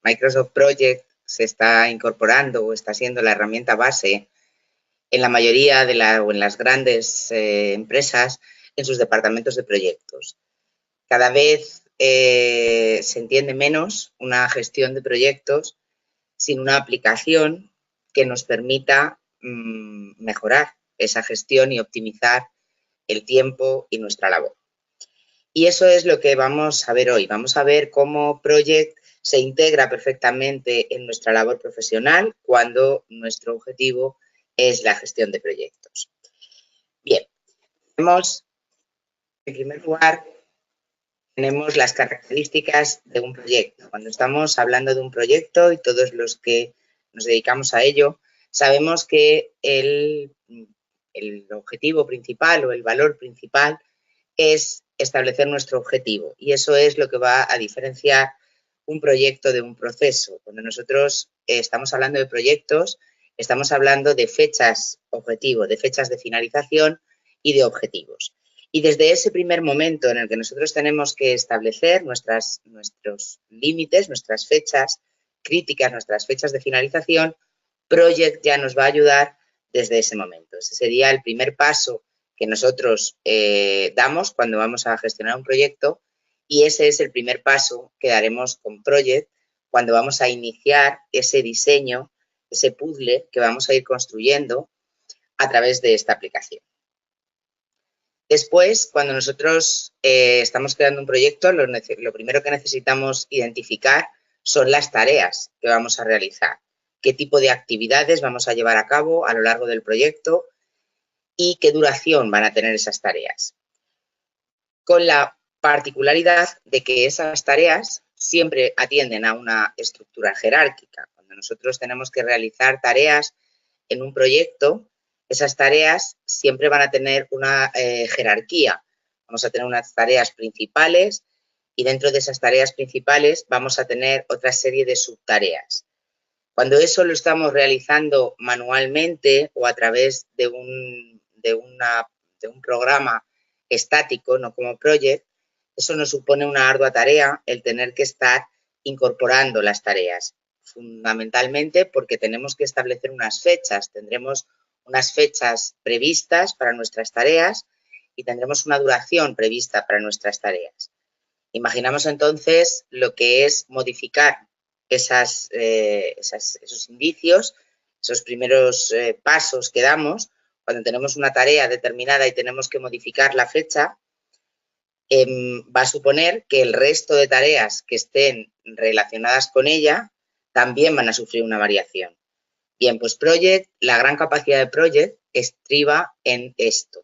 Microsoft Project se está incorporando o está siendo la herramienta base en la mayoría o en las grandes empresas en sus departamentos de proyectos. Cada vez se entiende menos una gestión de proyectos sin una aplicación que nos permita mejorar esa gestión y optimizar el tiempo y nuestra labor. Y eso es lo que vamos a ver hoy. Vamos a ver cómo Project se integra perfectamente en nuestra labor profesional cuando nuestro objetivo es la gestión de proyectos. Bien, tenemos, en primer lugar, tenemos las características de un proyecto. Cuando estamos hablando de un proyecto y todos los que nos dedicamos a ello, sabemos que el objetivo principal o el valor principal es establecer nuestro objetivo y eso es lo que va a diferenciar un proyecto de un proceso. Cuando nosotros estamos hablando de proyectos, estamos hablando de fechas objetivo, de fechas de finalización y de objetivos. Y desde ese primer momento en el que nosotros tenemos que establecer nuestros límites, nuestras fechas críticas, nuestras fechas de finalización, Project ya nos va a ayudar desde ese momento. Ese sería el primer paso que nosotros damos cuando vamos a gestionar un proyecto y ese es el primer paso que daremos con Project cuando vamos a iniciar ese diseño, ese puzzle que vamos a ir construyendo a través de esta aplicación. Después, cuando nosotros estamos creando un proyecto, lo primero que necesitamos identificar son las tareas que vamos a realizar, qué tipo de actividades vamos a llevar a cabo a lo largo del proyecto y qué duración van a tener esas tareas. Con la particularidad de que esas tareas siempre atienden a una estructura jerárquica. Cuando nosotros tenemos que realizar tareas en un proyecto, esas tareas siempre van a tener una jerarquía. Vamos a tener unas tareas principales y dentro de esas tareas principales vamos a tener otra serie de subtareas. Cuando eso lo estamos realizando manualmente o a través de un programa estático, no como Project, eso nos supone una ardua tarea el tener que estar incorporando las tareas, fundamentalmente porque tenemos que establecer unas fechas, tendremos unas fechas previstas para nuestras tareas y tendremos una duración prevista para nuestras tareas. Imaginamos entonces lo que es modificar esos indicios, esos primeros pasos que damos cuando tenemos una tarea determinada y tenemos que modificar la fecha, va a suponer que el resto de tareas que estén relacionadas con ella también van a sufrir una variación. Bien, pues Project, la gran capacidad de Project estriba en esto,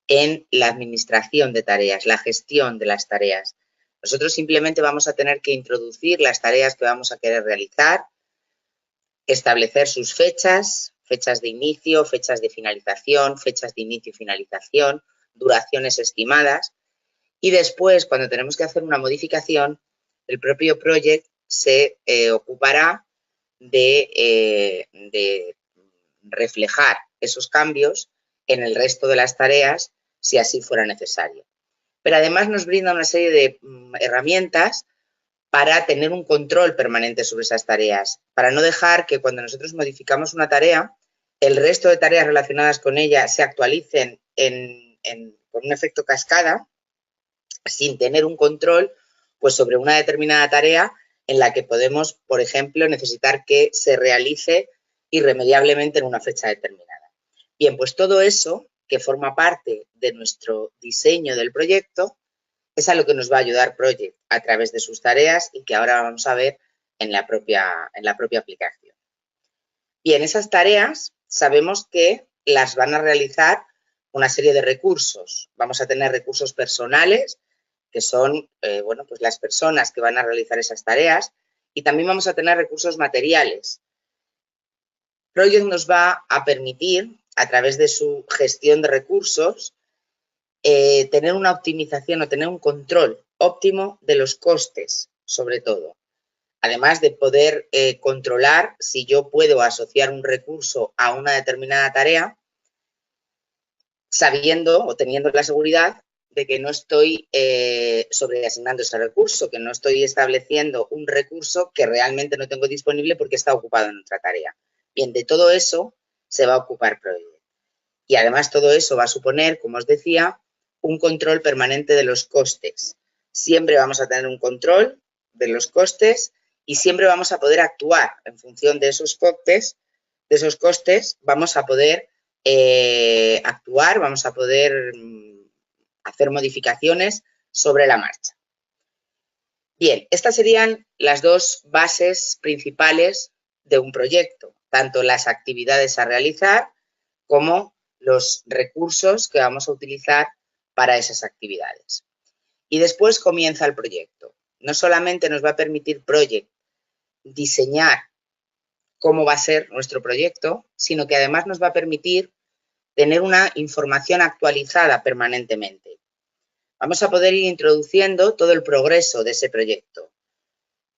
en la administración de tareas, la gestión de las tareas. Nosotros simplemente vamos a tener que introducir las tareas que vamos a querer realizar, establecer sus fechas, fechas de inicio, fechas de finalización, fechas de inicio y finalización, duraciones estimadas y después, cuando tenemos que hacer una modificación, el propio Project se ocupará de reflejar esos cambios en el resto de las tareas si así fuera necesario. Pero además nos brinda una serie de herramientas para tener un control permanente sobre esas tareas, para no dejar que cuando nosotros modificamos una tarea, el resto de tareas relacionadas con ella se actualicen con un efecto cascada, sin tener un control pues, sobre una determinada tarea en la que podemos, por ejemplo, necesitar que se realice irremediablemente en una fecha determinada. Bien, pues todo eso que forma parte de nuestro diseño del proyecto es a lo que nos va a ayudar Project a través de sus tareas y que ahora vamos a ver en la propia aplicación. Bien, esas tareas sabemos que las van a realizar una serie de recursos. Vamos a tener recursos personales, que son bueno, pues las personas que van a realizar esas tareas, y también vamos a tener recursos materiales. Project nos va a permitir, a través de su gestión de recursos, tener una optimización o tener un control óptimo de los costes, sobre todo. Además de poder controlar si yo puedo asociar un recurso a una determinada tarea, sabiendo o teniendo la seguridad de que no estoy sobreasignando ese recurso, que no estoy estableciendo un recurso que realmente no tengo disponible porque está ocupado en otra tarea. Bien, de todo eso se va a ocupar Project. Y además todo eso va a suponer, como os decía, un control permanente de los costes. Siempre vamos a tener un control de los costes y siempre vamos a poder actuar en función de esos costes. Vamos a poder actuar, vamos a poder hacer modificaciones sobre la marcha. Bien, estas serían las dos bases principales de un proyecto, tanto las actividades a realizar como los recursos que vamos a utilizar para esas actividades. Y después comienza el proyecto. No solamente nos va a permitir Project diseñar cómo va a ser nuestro proyecto, sino que además nos va a permitir tener una información actualizada permanentemente. Vamos a poder ir introduciendo todo el progreso de ese proyecto,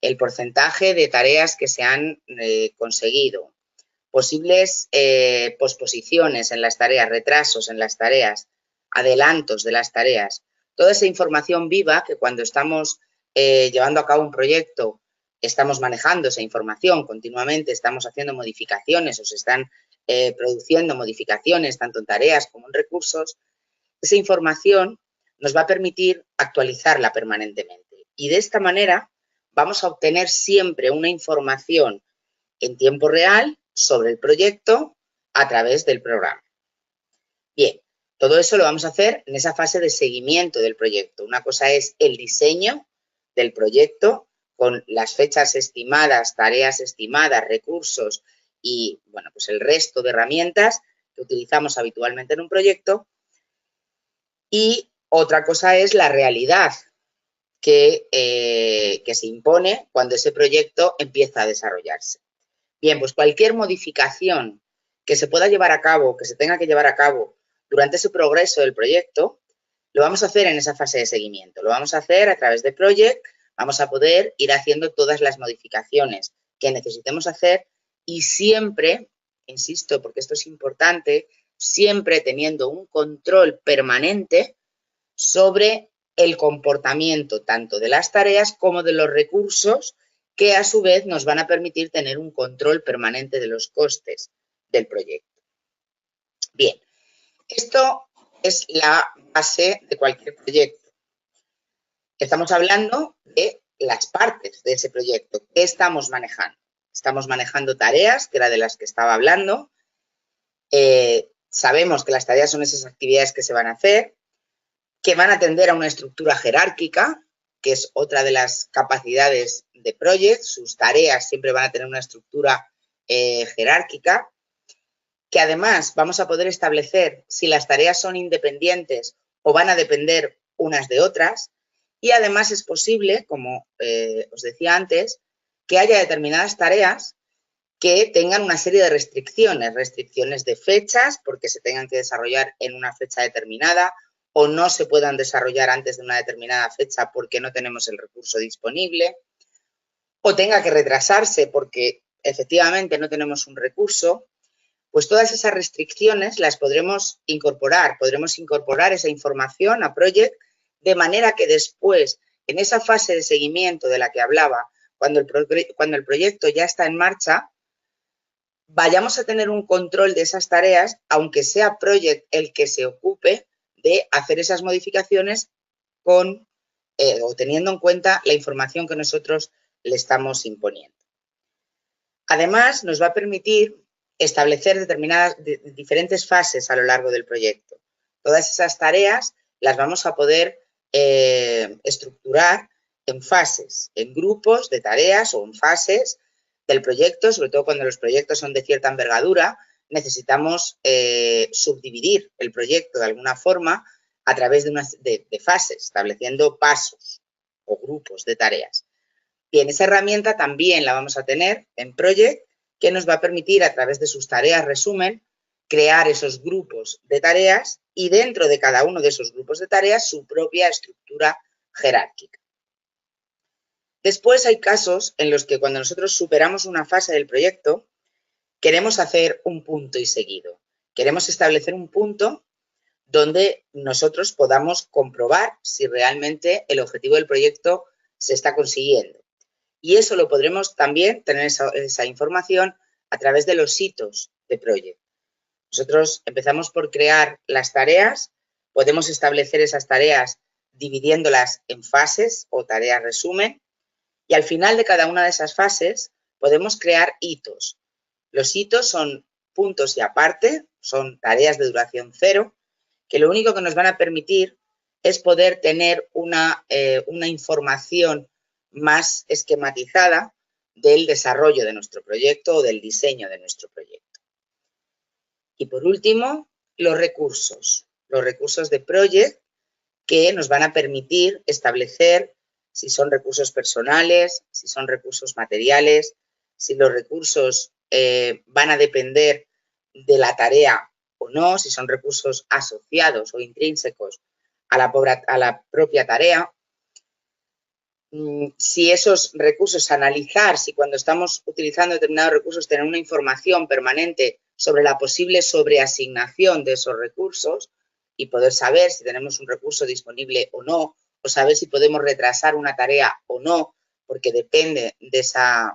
el porcentaje de tareas que se han conseguido, posibles posposiciones en las tareas, retrasos en las tareas, adelantos de las tareas, toda esa información viva que cuando estamos llevando a cabo un proyecto estamos manejando esa información continuamente, estamos haciendo modificaciones o se están produciendo modificaciones tanto en tareas como en recursos, esa información nos va a permitir actualizarla permanentemente. Y de esta manera vamos a obtener siempre una información en tiempo real sobre el proyecto a través del programa. Bien, todo eso lo vamos a hacer en esa fase de seguimiento del proyecto. Una cosa es el diseño del proyecto con las fechas estimadas, tareas estimadas, recursos y, bueno, pues el resto de herramientas que utilizamos habitualmente en un proyecto. Y otra cosa es la realidad que se impone cuando ese proyecto empieza a desarrollarse. Bien, pues cualquier modificación que se pueda llevar a cabo, que se tenga que llevar a cabo durante ese progreso del proyecto, lo vamos a hacer en esa fase de seguimiento. Lo vamos a hacer a través de Project, vamos a poder ir haciendo todas las modificaciones que necesitemos hacer y siempre, insisto, porque esto es importante, siempre teniendo un control permanente sobre el comportamiento tanto de las tareas como de los recursos que a su vez nos van a permitir tener un control permanente de los costes del proyecto. Bien, esto es la base de cualquier proyecto. Estamos hablando de las partes de ese proyecto. ¿Qué estamos manejando? Estamos manejando tareas, que era de las que estaba hablando. Sabemos que las tareas son esas actividades que se van a hacer, que van a atender a una estructura jerárquica, que es otra de las capacidades de Project. Sus tareas siempre van a tener una estructura jerárquica, que además vamos a poder establecer si las tareas son independientes o van a depender unas de otras. Y además es posible, como os decía antes, que haya determinadas tareas que tengan una serie de restricciones de fechas, porque se tengan que desarrollar en una fecha determinada, o no se puedan desarrollar antes de una determinada fecha porque no tenemos el recurso disponible, o tenga que retrasarse porque efectivamente no tenemos un recurso. Pues todas esas restricciones las podremos incorporar esa información a Project de manera que después, en esa fase de seguimiento de la que hablaba, cuando el proyecto ya está en marcha, vayamos a tener un control de esas tareas, aunque sea Project el que se ocupe de hacer esas modificaciones con o teniendo en cuenta la información que nosotros le estamos imponiendo. Además, nos va a permitir establecer diferentes fases a lo largo del proyecto. Todas esas tareas las vamos a poder estructurar en fases, en grupos de tareas o en fases del proyecto, sobre todo cuando los proyectos son de cierta envergadura, necesitamos subdividir el proyecto de alguna forma a través de fases, estableciendo pasos o grupos de tareas. Bien, esa herramienta también la vamos a tener en Project, que nos va a permitir a través de sus tareas resumen crear esos grupos de tareas y dentro de cada uno de esos grupos de tareas su propia estructura jerárquica. Después hay casos en los que cuando nosotros superamos una fase del proyecto queremos hacer un punto y seguido. Queremos establecer un punto donde nosotros podamos comprobar si realmente el objetivo del proyecto se está consiguiendo. Y eso lo podremos también tener esa información a través de los hitos de proyecto. Nosotros empezamos por crear las tareas, podemos establecer esas tareas dividiéndolas en fases o tareas resumen, y al final de cada una de esas fases podemos crear hitos. Los hitos son puntos y aparte, son tareas de duración cero, que lo único que nos van a permitir es poder tener una información más esquematizada del desarrollo de nuestro proyecto o del diseño de nuestro proyecto. Y por último, los recursos de Project que nos van a permitir establecer si son recursos personales, si son recursos materiales, si los recursos van a depender de la tarea o no, si son recursos asociados o intrínsecos a la propia tarea. Si esos recursos, analizar si cuando estamos utilizando determinados recursos tener una información permanente sobre la posible sobreasignación de esos recursos y poder saber si tenemos un recurso disponible o no, o saber si podemos retrasar una tarea o no, porque depende de esas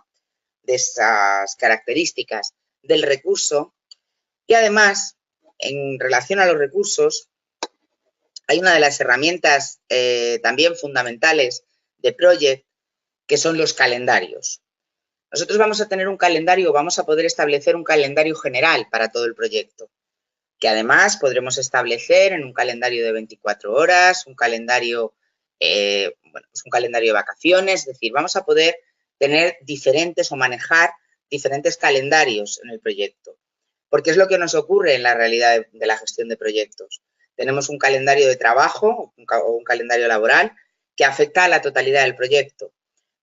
características del recurso. Y además, en relación a los recursos, hay una de las herramientas también fundamentales de Project, que son los calendarios. Nosotros vamos a tener un calendario, vamos a poder establecer un calendario general para todo el proyecto, que además podremos establecer en un calendario de 24 horas, un calendario, un calendario de vacaciones, es decir, vamos a poder tener diferentes o manejar diferentes calendarios en el proyecto, porque es lo que nos ocurre en la realidad de la gestión de proyectos. Tenemos un calendario de trabajo o un calendario laboral que afecta a la totalidad del proyecto.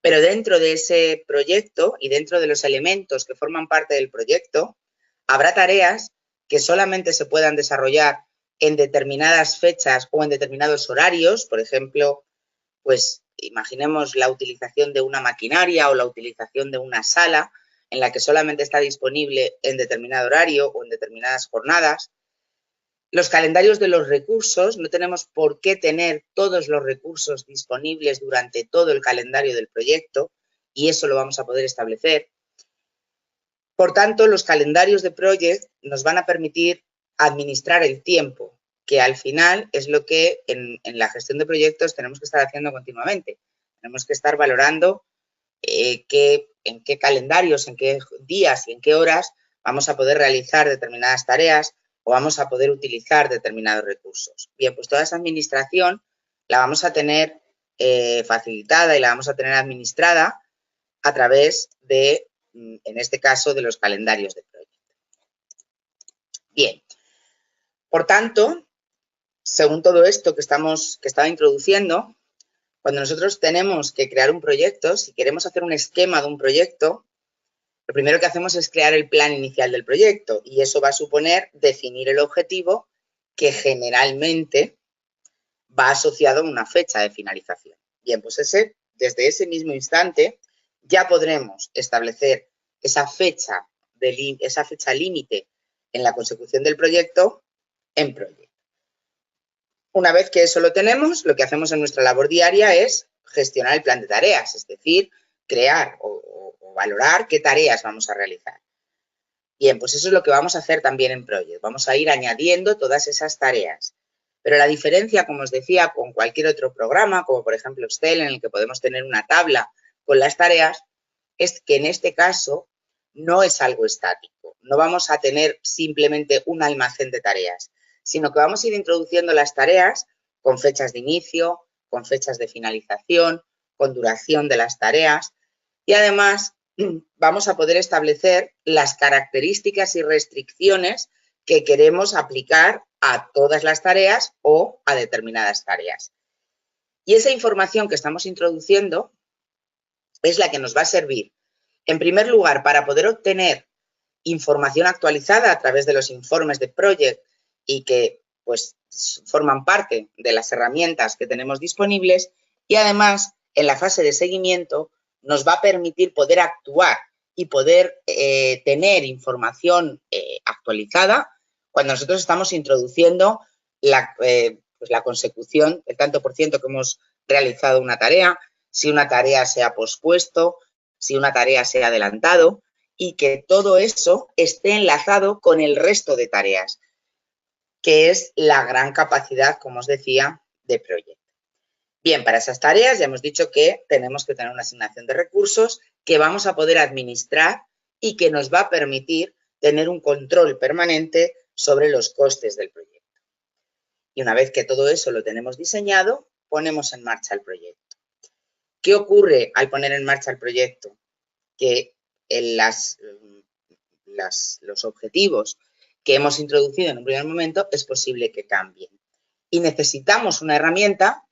Pero dentro de ese proyecto y dentro de los elementos que forman parte del proyecto, habrá tareas que solamente se puedan desarrollar en determinadas fechas o en determinados horarios. Por ejemplo, pues imaginemos la utilización de una maquinaria o la utilización de una sala en la que solamente está disponible en determinado horario o en determinadas jornadas. Los calendarios de los recursos, no tenemos por qué tener todos los recursos disponibles durante todo el calendario del proyecto y eso lo vamos a poder establecer. Por tanto, los calendarios de Project nos van a permitir administrar el tiempo, que al final es lo que en la gestión de proyectos tenemos que estar haciendo continuamente. Tenemos que estar valorando en qué calendarios, en qué días y en qué horas vamos a poder realizar determinadas tareas o vamos a poder utilizar determinados recursos. Bien, pues toda esa administración la vamos a tener facilitada y la vamos a tener administrada a través de, en este caso, de los calendarios de proyecto. Bien, por tanto, según todo esto que estaba introduciendo, cuando nosotros tenemos que crear un proyecto, si queremos hacer un esquema de un proyecto, lo primero que hacemos es crear el plan inicial del proyecto y eso va a suponer definir el objetivo que generalmente va asociado a una fecha de finalización. Bien, pues desde ese mismo instante ya podremos establecer esa fecha límite en la consecución del proyecto en Project. Una vez que eso lo tenemos, lo que hacemos en nuestra labor diaria es gestionar el plan de tareas, es decir, crear o valorar qué tareas vamos a realizar. Bien, pues eso es lo que vamos a hacer también en Project. Vamos a ir añadiendo todas esas tareas. Pero la diferencia, como os decía, con cualquier otro programa, como por ejemplo Excel, en el que podemos tener una tabla con las tareas, es que en este caso no es algo estático. No vamos a tener simplemente un almacén de tareas, sino que vamos a ir introduciendo las tareas con fechas de inicio, con fechas de finalización, con duración de las tareas y además vamos a poder establecer las características y restricciones que queremos aplicar a todas las tareas o a determinadas tareas. Y esa información que estamos introduciendo es la que nos va a servir, en primer lugar, para poder obtener información actualizada a través de los informes de Project y que pues forman parte de las herramientas que tenemos disponibles y además en la fase de seguimiento nos va a permitir poder actuar y poder tener información actualizada cuando nosotros estamos introduciendo pues la consecución, el tanto por ciento que hemos realizado una tarea, si una tarea se ha pospuesto, si una tarea se ha adelantado y que todo eso esté enlazado con el resto de tareas, que es la gran capacidad, como os decía, de proyecto. Bien, para esas tareas ya hemos dicho que tenemos que tener una asignación de recursos que vamos a poder administrar y que nos va a permitir tener un control permanente sobre los costes del proyecto. Y una vez que todo eso lo tenemos diseñado, ponemos en marcha el proyecto. ¿Qué ocurre al poner en marcha el proyecto? Que los objetivos que hemos introducido en un primer momento es posible que cambien. Y necesitamos una herramienta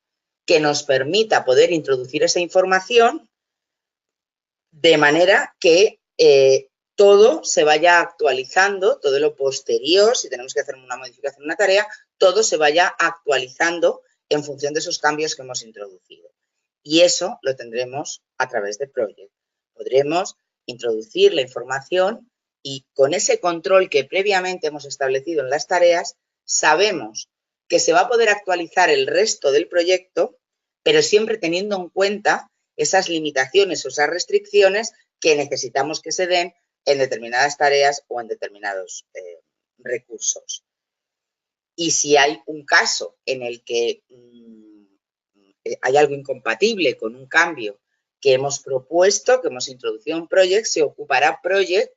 que nos permita poder introducir esa información de manera que todo se vaya actualizando, todo lo posterior, si tenemos que hacer una modificación en una tarea, todo se vaya actualizando en función de esos cambios que hemos introducido. Y eso lo tendremos a través de Project. Podremos introducir la información y con ese control que previamente hemos establecido en las tareas, sabemos que se va a poder actualizar el resto del proyecto, pero siempre teniendo en cuenta esas limitaciones o esas restricciones que necesitamos que se den en determinadas tareas o en determinados recursos. Y si hay un caso en el que hay algo incompatible con un cambio que hemos propuesto, que hemos introducido en Project, se ocupará Project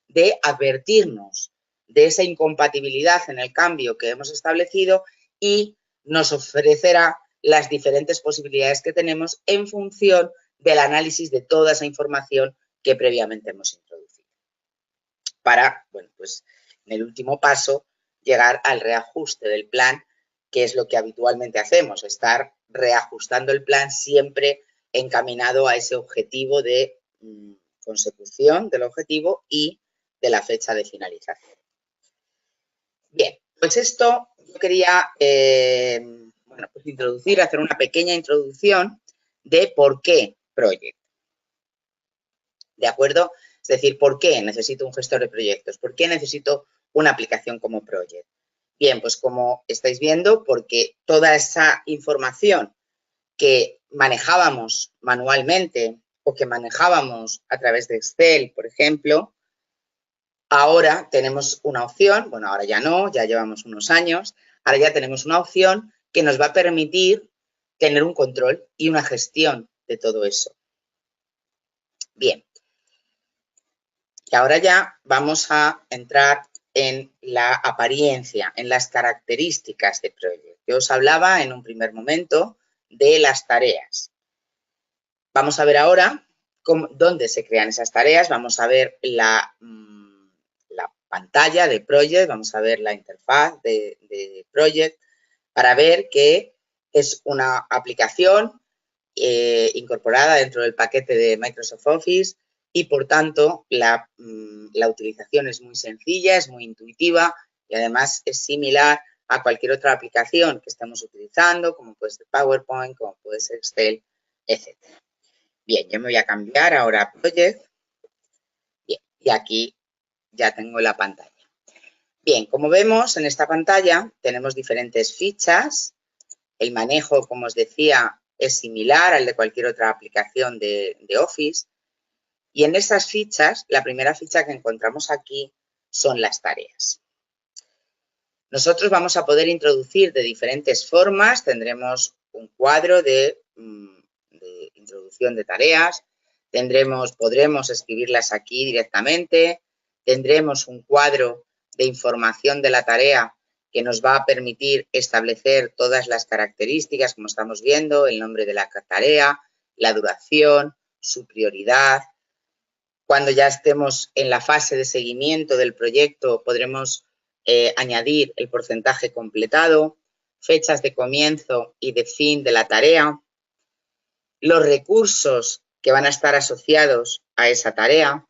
de advertirnos de esa incompatibilidad en el cambio que hemos establecido y nos ofrecerá las diferentes posibilidades que tenemos en función del análisis de toda esa información que previamente hemos introducido. Para, bueno, pues en el último paso, llegar al reajuste del plan, que es lo que habitualmente hacemos, estar reajustando el plan siempre encaminado a ese objetivo de consecución del objetivo y de la fecha de finalización. Bien, pues esto yo quería pues introducir, hacer una pequeña introducción de por qué Project. ¿De acuerdo? Es decir, ¿por qué necesito un gestor de proyectos? ¿Por qué necesito una aplicación como Project? Bien, pues como estáis viendo, porque toda esa información que manejábamos manualmente o que manejábamos a través de Excel, por ejemplo, ahora tenemos una opción, bueno, ahora ya no, ya llevamos unos años, ahora ya tenemos una opción que nos va a permitir tener un control y una gestión de todo eso. Bien. Y ahora ya vamos a entrar en la apariencia, en las características de Project. Yo os hablaba en un primer momento de las tareas. Vamos a ver ahora dónde se crean esas tareas. Vamos a ver la pantalla de Project, vamos a ver la interfaz de Project para ver que es una aplicación incorporada dentro del paquete de Microsoft Office y, por tanto, la utilización es muy sencilla, es muy intuitiva y, además, es similar a cualquier otra aplicación que estemos utilizando, como puede ser PowerPoint, como puede ser Excel, etc. Bien, yo me voy a cambiar ahora a Project. Bien, y aquí ya tengo la pantalla. Bien, como vemos en esta pantalla tenemos diferentes fichas. El manejo, como os decía, es similar al de cualquier otra aplicación de Office. Y en esas fichas, la primera ficha que encontramos aquí son las tareas. Nosotros vamos a poder introducir de diferentes formas. Tendremos un cuadro de introducción de tareas. Podremos escribirlas aquí directamente. Tendremos un cuadro de información de la tarea que nos va a permitir establecer todas las características, como estamos viendo, el nombre de la tarea, la duración, su prioridad. Cuando ya estemos en la fase de seguimiento del proyecto, podremos añadir el porcentaje completado, fechas de comienzo y de fin de la tarea, los recursos que van a estar asociados a esa tarea.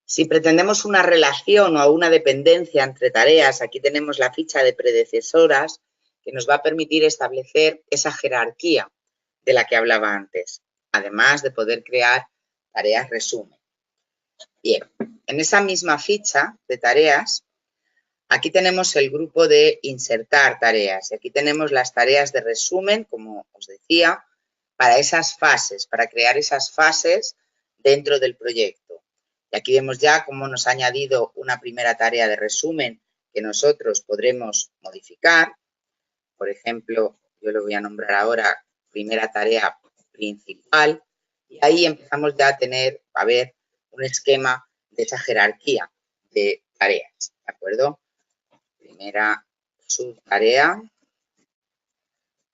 Si pretendemos una relación o una dependencia entre tareas, aquí tenemos la ficha de predecesoras que nos va a permitir establecer esa jerarquía de la que hablaba antes, además de poder crear tareas resumen. Bien, en esa misma ficha de tareas, Aquí tenemos el grupo de insertar tareas y aquí tenemos las tareas de resumen, como os decía, para esas fases, para crear esas fases dentro del proyecto. Y aquí vemos ya cómo nos ha añadido una primera tarea de resumen que nosotros podremos modificar. Por ejemplo, yo lo voy a nombrar ahora primera tarea principal y ahí empezamos ya a ver un esquema de esa jerarquía de tareas, ¿de acuerdo? Primera subtarea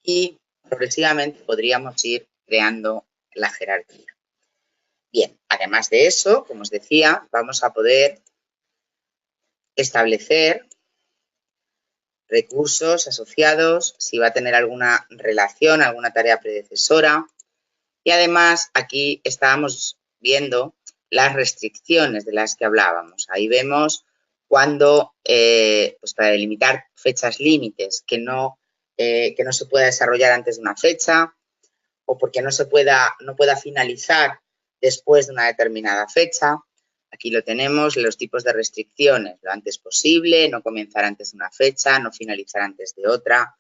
y progresivamente podríamos ir creando la jerarquía. Bien, además de eso, como os decía, vamos a poder establecer recursos asociados, si va a tener alguna relación, alguna tarea predecesora. Y además aquí estábamos viendo las restricciones de las que hablábamos. Ahí vemos cuando, pues para delimitar fechas límites, que no se pueda desarrollar antes de una fecha o porque no pueda finalizar después de una determinada fecha. Aquí lo tenemos, los tipos de restricciones, lo antes posible, no comenzar antes de una fecha, no finalizar antes de otra.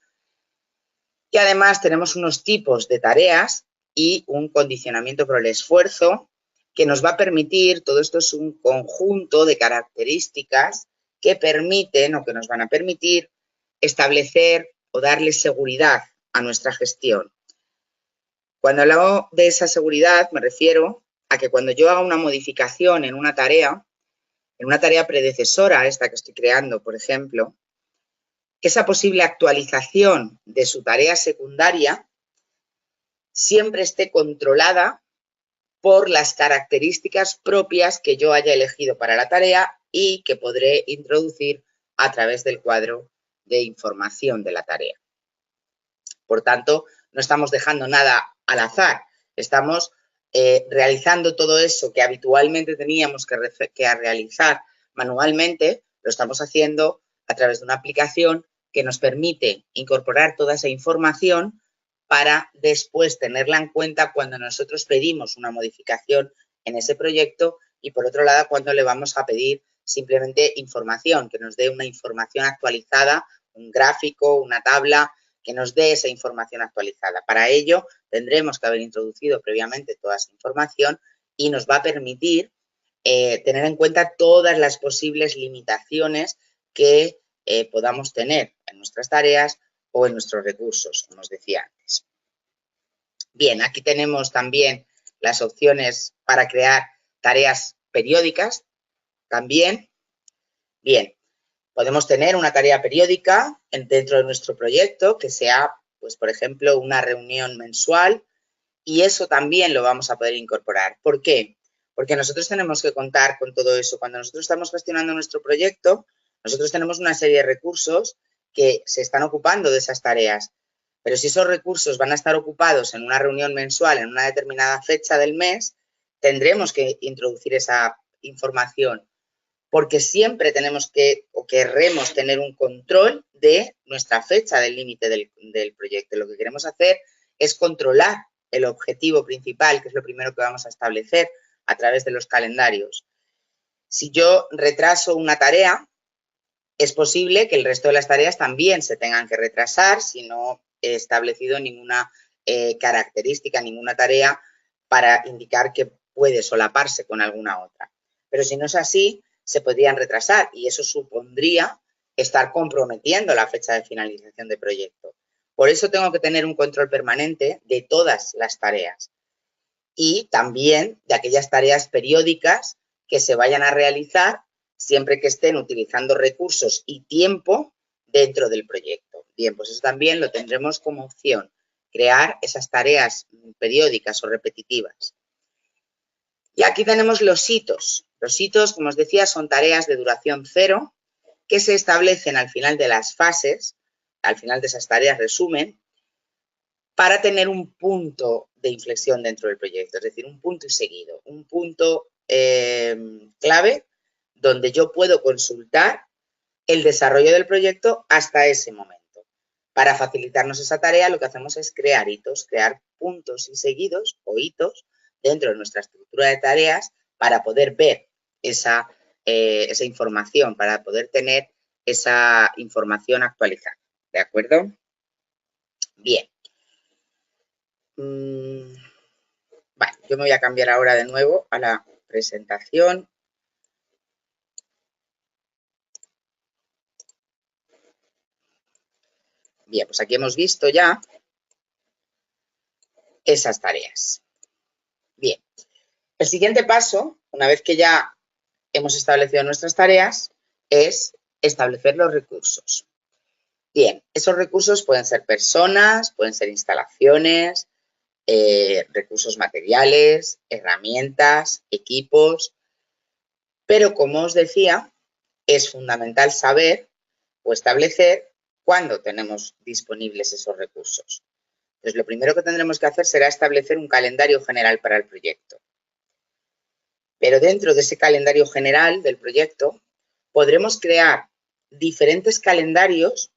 Y además tenemos unos tipos de tareas y un condicionamiento por el esfuerzo que nos va a permitir, todo esto es un conjunto de características que permiten o que nos van a permitir establecer o darle seguridad a nuestra gestión. Cuando hablo de esa seguridad me refiero a que cuando yo haga una modificación en una tarea predecesora a esta que estoy creando, por ejemplo, esa posible actualización de su tarea secundaria siempre esté controlada por las características propias que yo haya elegido para la tarea y que podré introducir a través del cuadro de información de la tarea. Por tanto, no estamos dejando nada al azar, estamos realizando todo eso que habitualmente teníamos que realizar manualmente, lo estamos haciendo a través de una aplicación que nos permite incorporar toda esa información para después tenerla en cuenta cuando nosotros pedimos una modificación en ese proyecto y, por otro lado, cuando le vamos a pedir simplemente información, que nos dé una información actualizada, un gráfico, una tabla, que nos dé esa información actualizada. Para ello, tendremos que haber introducido previamente toda esa información y nos va a permitir tener en cuenta todas las posibles limitaciones que podamos tener en nuestras tareas o en nuestros recursos, como os decía antes. Bien, aquí tenemos también las opciones para crear tareas periódicas también. Bien, podemos tener una tarea periódica dentro de nuestro proyecto que sea, pues, por ejemplo, una reunión mensual y eso también lo vamos a poder incorporar. ¿Por qué? Porque nosotros tenemos que contar con todo eso. Cuando nosotros estamos gestionando nuestro proyecto, nosotros tenemos una serie de recursos que se están ocupando de esas tareas. Pero si esos recursos van a estar ocupados en una reunión mensual en una determinada fecha del mes, tendremos que introducir esa información porque siempre tenemos o querremos tener un control de nuestra fecha del límite del proyecto. Lo que queremos hacer es controlar el objetivo principal, que es lo primero que vamos a establecer a través de los calendarios. Si yo retraso una tarea, es posible que el resto de las tareas también se tengan que retrasar si no he establecido ninguna característica, ninguna tarea para indicar que puede solaparse con alguna otra. Pero si no es así, se podrían retrasar y eso supondría estar comprometiendo la fecha de finalización de proyecto. Por eso tengo que tener un control permanente de todas las tareas y también de aquellas tareas periódicas que se vayan a realizar siempre que estén utilizando recursos y tiempo dentro del proyecto. Bien, pues eso también lo tendremos como opción, crear esas tareas periódicas o repetitivas. Y aquí tenemos los hitos. Los hitos, como os decía, son tareas de duración cero que se establecen al final de las fases, al final de esas tareas resumen, para tener un punto de inflexión dentro del proyecto, es decir, un punto y seguido, un punto clave donde yo puedo consultar el desarrollo del proyecto hasta ese momento. Para facilitarnos esa tarea, lo que hacemos es crear hitos, crear puntos y seguidos o hitos dentro de nuestra estructura de tareas para poder ver esa información, para poder tener esa información actualizada, ¿de acuerdo? Bien. Vale, yo me voy a cambiar ahora de nuevo a la presentación. Bien, pues aquí hemos visto ya esas tareas. Bien, el siguiente paso, una vez que ya hemos establecido nuestras tareas, es establecer los recursos. Bien, esos recursos pueden ser personas, pueden ser instalaciones, recursos materiales, herramientas, equipos, pero como os decía, es fundamental saber o establecer cuándo tenemos disponibles esos recursos. Entonces, lo primero que tendremos que hacer será establecer un calendario general para el proyecto. Pero dentro de ese calendario general del proyecto, podremos crear diferentes calendarios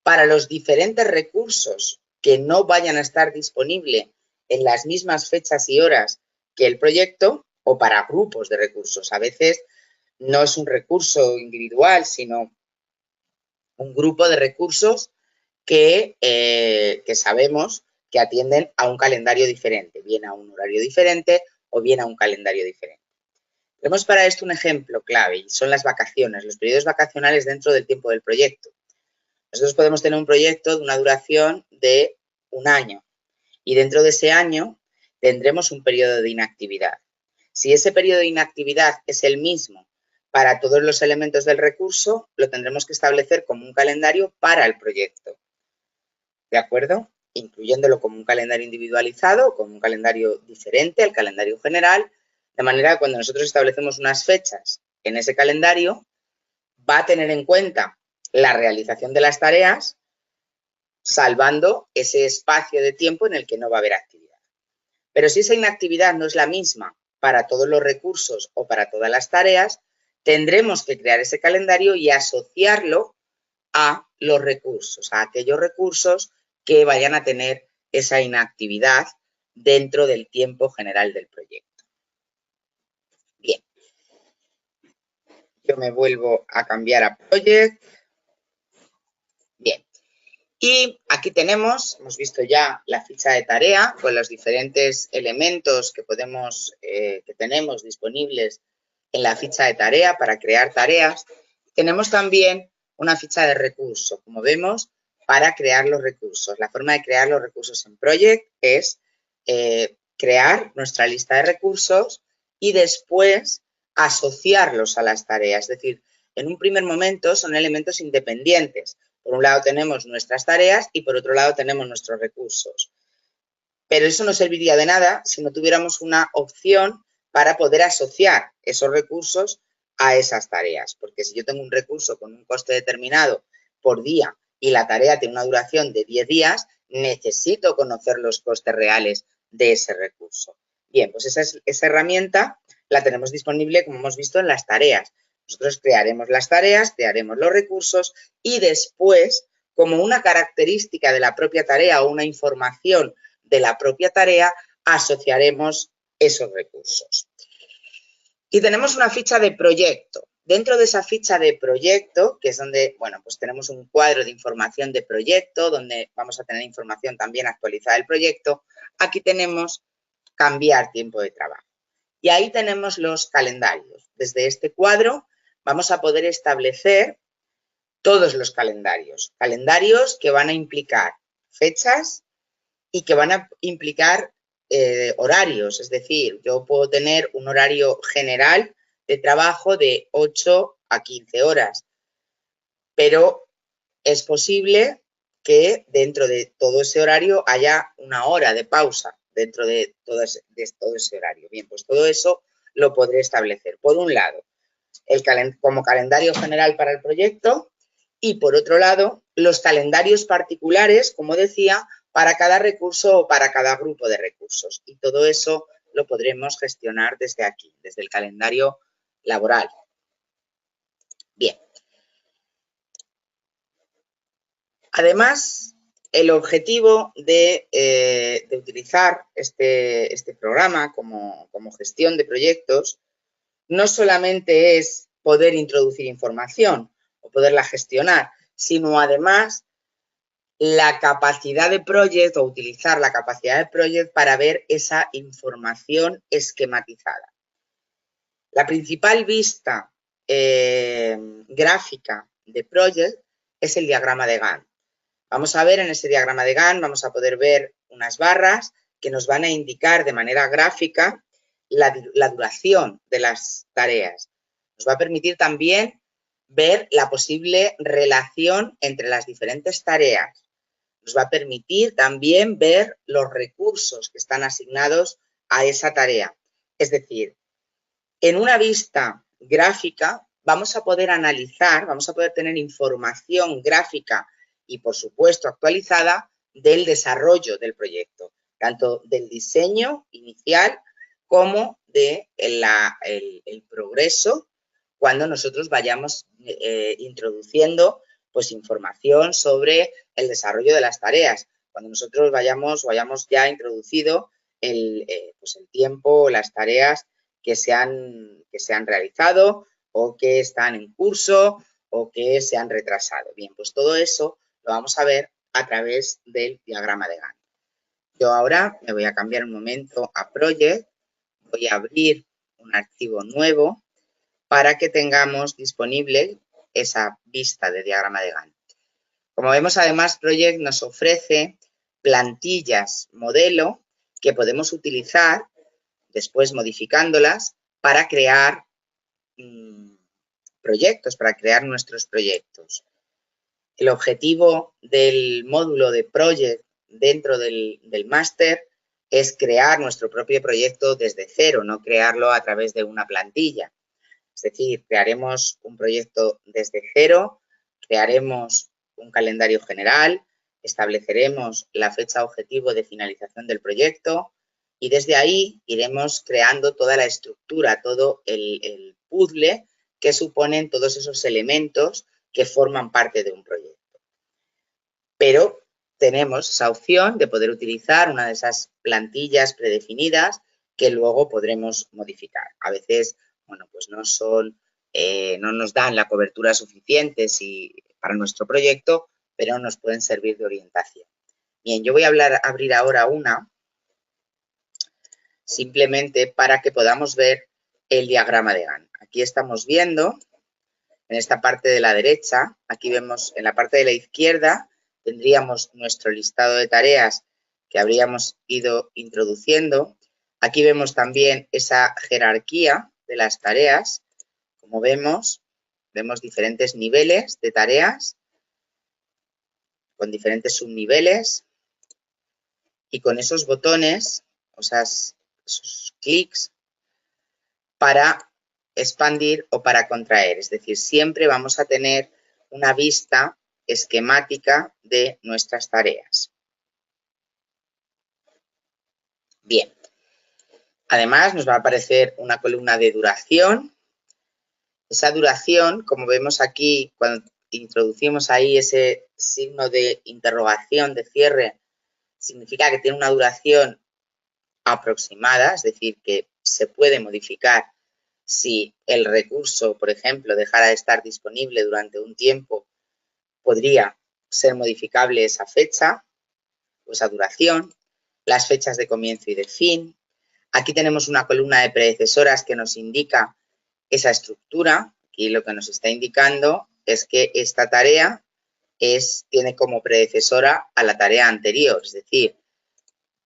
para los diferentes recursos que no vayan a estar disponibles en las mismas fechas y horas que el proyecto, o para grupos de recursos. A veces no es un recurso individual, sino un grupo de recursos que sabemos que atienden a un calendario diferente, bien a un horario diferente o bien a un calendario diferente. Tenemos para esto un ejemplo clave y son las vacaciones, los periodos vacacionales dentro del tiempo del proyecto. Nosotros podemos tener un proyecto de una duración de un año y dentro de ese año tendremos un periodo de inactividad. Si ese periodo de inactividad es el mismo para todos los elementos del recurso, lo tendremos que establecer como un calendario para el proyecto. ¿De acuerdo? Incluyéndolo como un calendario individualizado, como un calendario diferente al calendario general, de manera que cuando nosotros establecemos unas fechas en ese calendario, va a tener en cuenta la realización de las tareas, salvando ese espacio de tiempo en el que no va a haber actividad. Pero si esa inactividad no es la misma para todos los recursos o para todas las tareas, tendremos que crear ese calendario y asociarlo a los recursos, a aquellos recursos que vayan a tener esa inactividad dentro del tiempo general del proyecto. Bien, yo me vuelvo a cambiar a Project. Bien, y aquí tenemos, hemos visto ya la ficha de tarea con los diferentes elementos que que tenemos disponibles en la ficha de tarea para crear tareas. Tenemos también una ficha de recursos, como vemos, para crear los recursos. La forma de crear los recursos en Project es crear nuestra lista de recursos y después asociarlos a las tareas. Es decir, en un primer momento son elementos independientes. Por un lado tenemos nuestras tareas y por otro lado tenemos nuestros recursos. Pero eso no serviría de nada si no tuviéramos una opción para poder asociar esos recursos a esas tareas. Porque si yo tengo un recurso con un coste determinado por día y la tarea tiene una duración de 10 días, necesito conocer los costes reales de ese recurso. Bien, pues esa herramienta la tenemos disponible, como hemos visto, en las tareas. Nosotros crearemos las tareas, crearemos los recursos y después, como una característica de la propia tarea o una información de la propia tarea, asociaremos esos recursos. Y tenemos una ficha de proyecto. Dentro de esa ficha de proyecto, que es donde, bueno, pues tenemos un cuadro de información de proyecto, donde vamos a tener información también actualizada del proyecto, aquí tenemos cambiar tiempo de trabajo. Y ahí tenemos los calendarios. Desde este cuadro vamos a poder establecer todos los calendarios. Calendarios que van a implicar fechas y que van a implicar horarios. Es decir, yo puedo tener un horario general de trabajo de 8 a 15 horas, pero es posible que dentro de todo ese horario haya una hora de pausa dentro de todo ese horario. Bien, pues todo eso lo podré establecer. Por un lado, como calendario general para el proyecto y, por otro lado, los calendarios particulares, como decía, para cada recurso o para cada grupo de recursos. Y todo eso lo podremos gestionar desde aquí, desde el calendario laboral. Bien. Además, el objetivo de utilizar este programa como gestión de proyectos no solamente es poder introducir información o poderla gestionar, sino además la capacidad de Project o utilizar la capacidad de Project para ver esa información esquematizada. La principal vista gráfica de Project es el diagrama de Gantt. Vamos a ver en ese diagrama de Gantt, vamos a poder ver unas barras que nos van a indicar de manera gráfica la duración de las tareas. Nos va a permitir también ver la posible relación entre las diferentes tareas. Nos va a permitir también ver los recursos que están asignados a esa tarea. Es decir, en una vista gráfica vamos a poder analizar, vamos a poder tener información gráfica y, por supuesto, actualizada del desarrollo del proyecto, tanto del diseño inicial como del progreso cuando nosotros vayamos introduciendo pues, información sobre el desarrollo de las tareas. Cuando nosotros hayamos ya introducido pues el tiempo, las tareas que se han realizado o que están en curso o que se han retrasado. Bien, pues todo eso lo vamos a ver a través del diagrama de Gantt. Yo ahora me voy a cambiar un momento a Project, voy a abrir un archivo nuevo para que tengamos disponible esa vista de diagrama de Gantt. Como vemos, además, Project nos ofrece plantillas modelo que podemos utilizar, después modificándolas, para crear proyectos, para crear nuestros proyectos. El objetivo del módulo de Project dentro del máster es crear nuestro propio proyecto desde cero, no crearlo a través de una plantilla. Es decir, crearemos un proyecto desde cero, crearemos un calendario general, estableceremos la fecha objetivo de finalización del proyecto y desde ahí iremos creando toda la estructura, todo el puzzle que suponen todos esos elementos que forman parte de un proyecto. Pero tenemos esa opción de poder utilizar una de esas plantillas predefinidas que luego podremos modificar. A veces, bueno, pues no nos dan la cobertura suficiente para nuestro proyecto, pero nos pueden servir de orientación. Bien, yo voy a abrir ahora una, simplemente para que podamos ver el diagrama de Gantt. Aquí estamos viendo, en esta parte de la derecha, aquí vemos en la parte de la izquierda, tendríamos nuestro listado de tareas que habríamos ido introduciendo. Aquí vemos también esa jerarquía de las tareas. Como vemos diferentes niveles de tareas con diferentes subniveles y con esos botones, esos clics para expandir o para contraer. Es decir, siempre vamos a tener una vista esquemática de nuestras tareas. Bien. Además, nos va a aparecer una columna de duración. Esa duración, como vemos aquí, cuando introducimos ahí ese signo de interrogación, de cierre, significa que tiene una duración aproximada, es decir, que se puede modificar si el recurso, por ejemplo, dejara de estar disponible durante un tiempo, podría ser modificable esa fecha o esa duración, las fechas de comienzo y de fin. Aquí tenemos una columna de predecesoras que nos indica esa estructura. Aquí lo que nos está indicando es que esta tarea tiene como predecesora a la tarea anterior, es decir,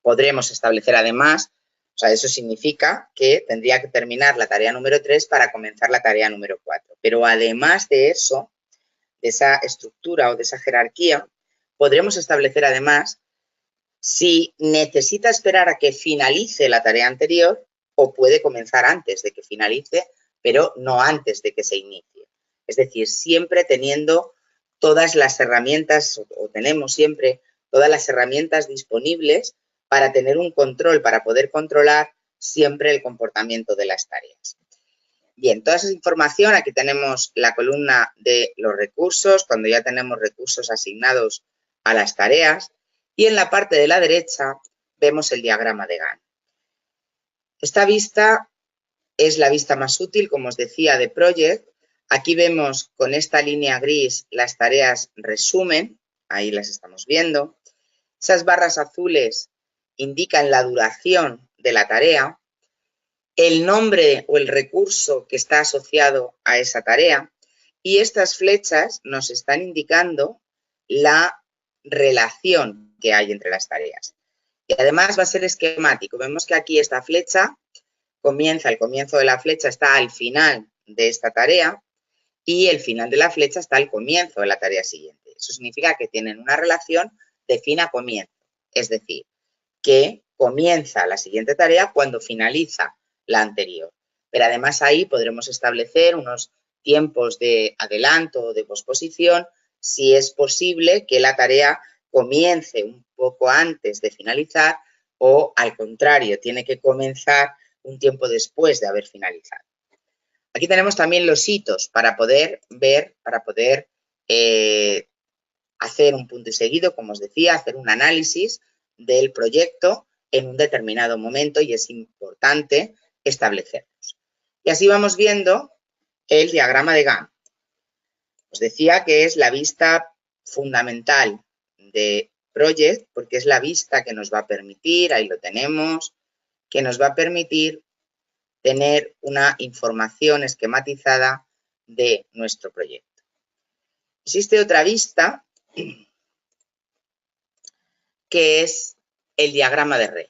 podremos establecer además, eso significa que tendría que terminar la tarea número 3 para comenzar la tarea número 4. Pero además de eso, de esa estructura o de esa jerarquía, podremos establecer además si necesita esperar a que finalice la tarea anterior o puede comenzar antes de que finalice, pero no antes de que se inicie. Es decir, siempre teniendo todas las herramientas, o tenemos siempre todas las herramientas disponibles para tener un control, para poder controlar siempre el comportamiento de las tareas. Bien, toda esa información, aquí tenemos la columna de los recursos, cuando ya tenemos recursos asignados a las tareas, y en la parte de la derecha vemos el diagrama de Gantt. Esta vista es la vista más útil, como os decía, de Project. Aquí vemos con esta línea gris las tareas resumen, ahí las estamos viendo. Esas barras azules indican la duración de la tarea, el nombre o el recurso que está asociado a esa tarea y estas flechas nos están indicando la relación que hay entre las tareas. Y además va a ser esquemático. Vemos que aquí esta flecha el comienzo de la flecha está al final de esta tarea y el final de la flecha está al comienzo de la tarea siguiente. Eso significa que tienen una relación de fin a comienzo, es decir, que comienza la siguiente tarea cuando finaliza la anterior. Pero además ahí podremos establecer unos tiempos de adelanto o de posposición si es posible que la tarea comience un poco antes de finalizar o al contrario, tiene que comenzar un tiempo después de haber finalizado. Aquí tenemos también los hitos para poder ver, hacer un punto y seguido, como os decía, hacer un análisis del proyecto en un determinado momento y es importante establecerlos. Y así vamos viendo el diagrama de Gantt. Os decía que es la vista fundamental de Project porque es la vista que nos va a permitir, ahí lo tenemos, que nos va a permitir tener una información esquematizada de nuestro proyecto. Existe otra vista que es el diagrama de red.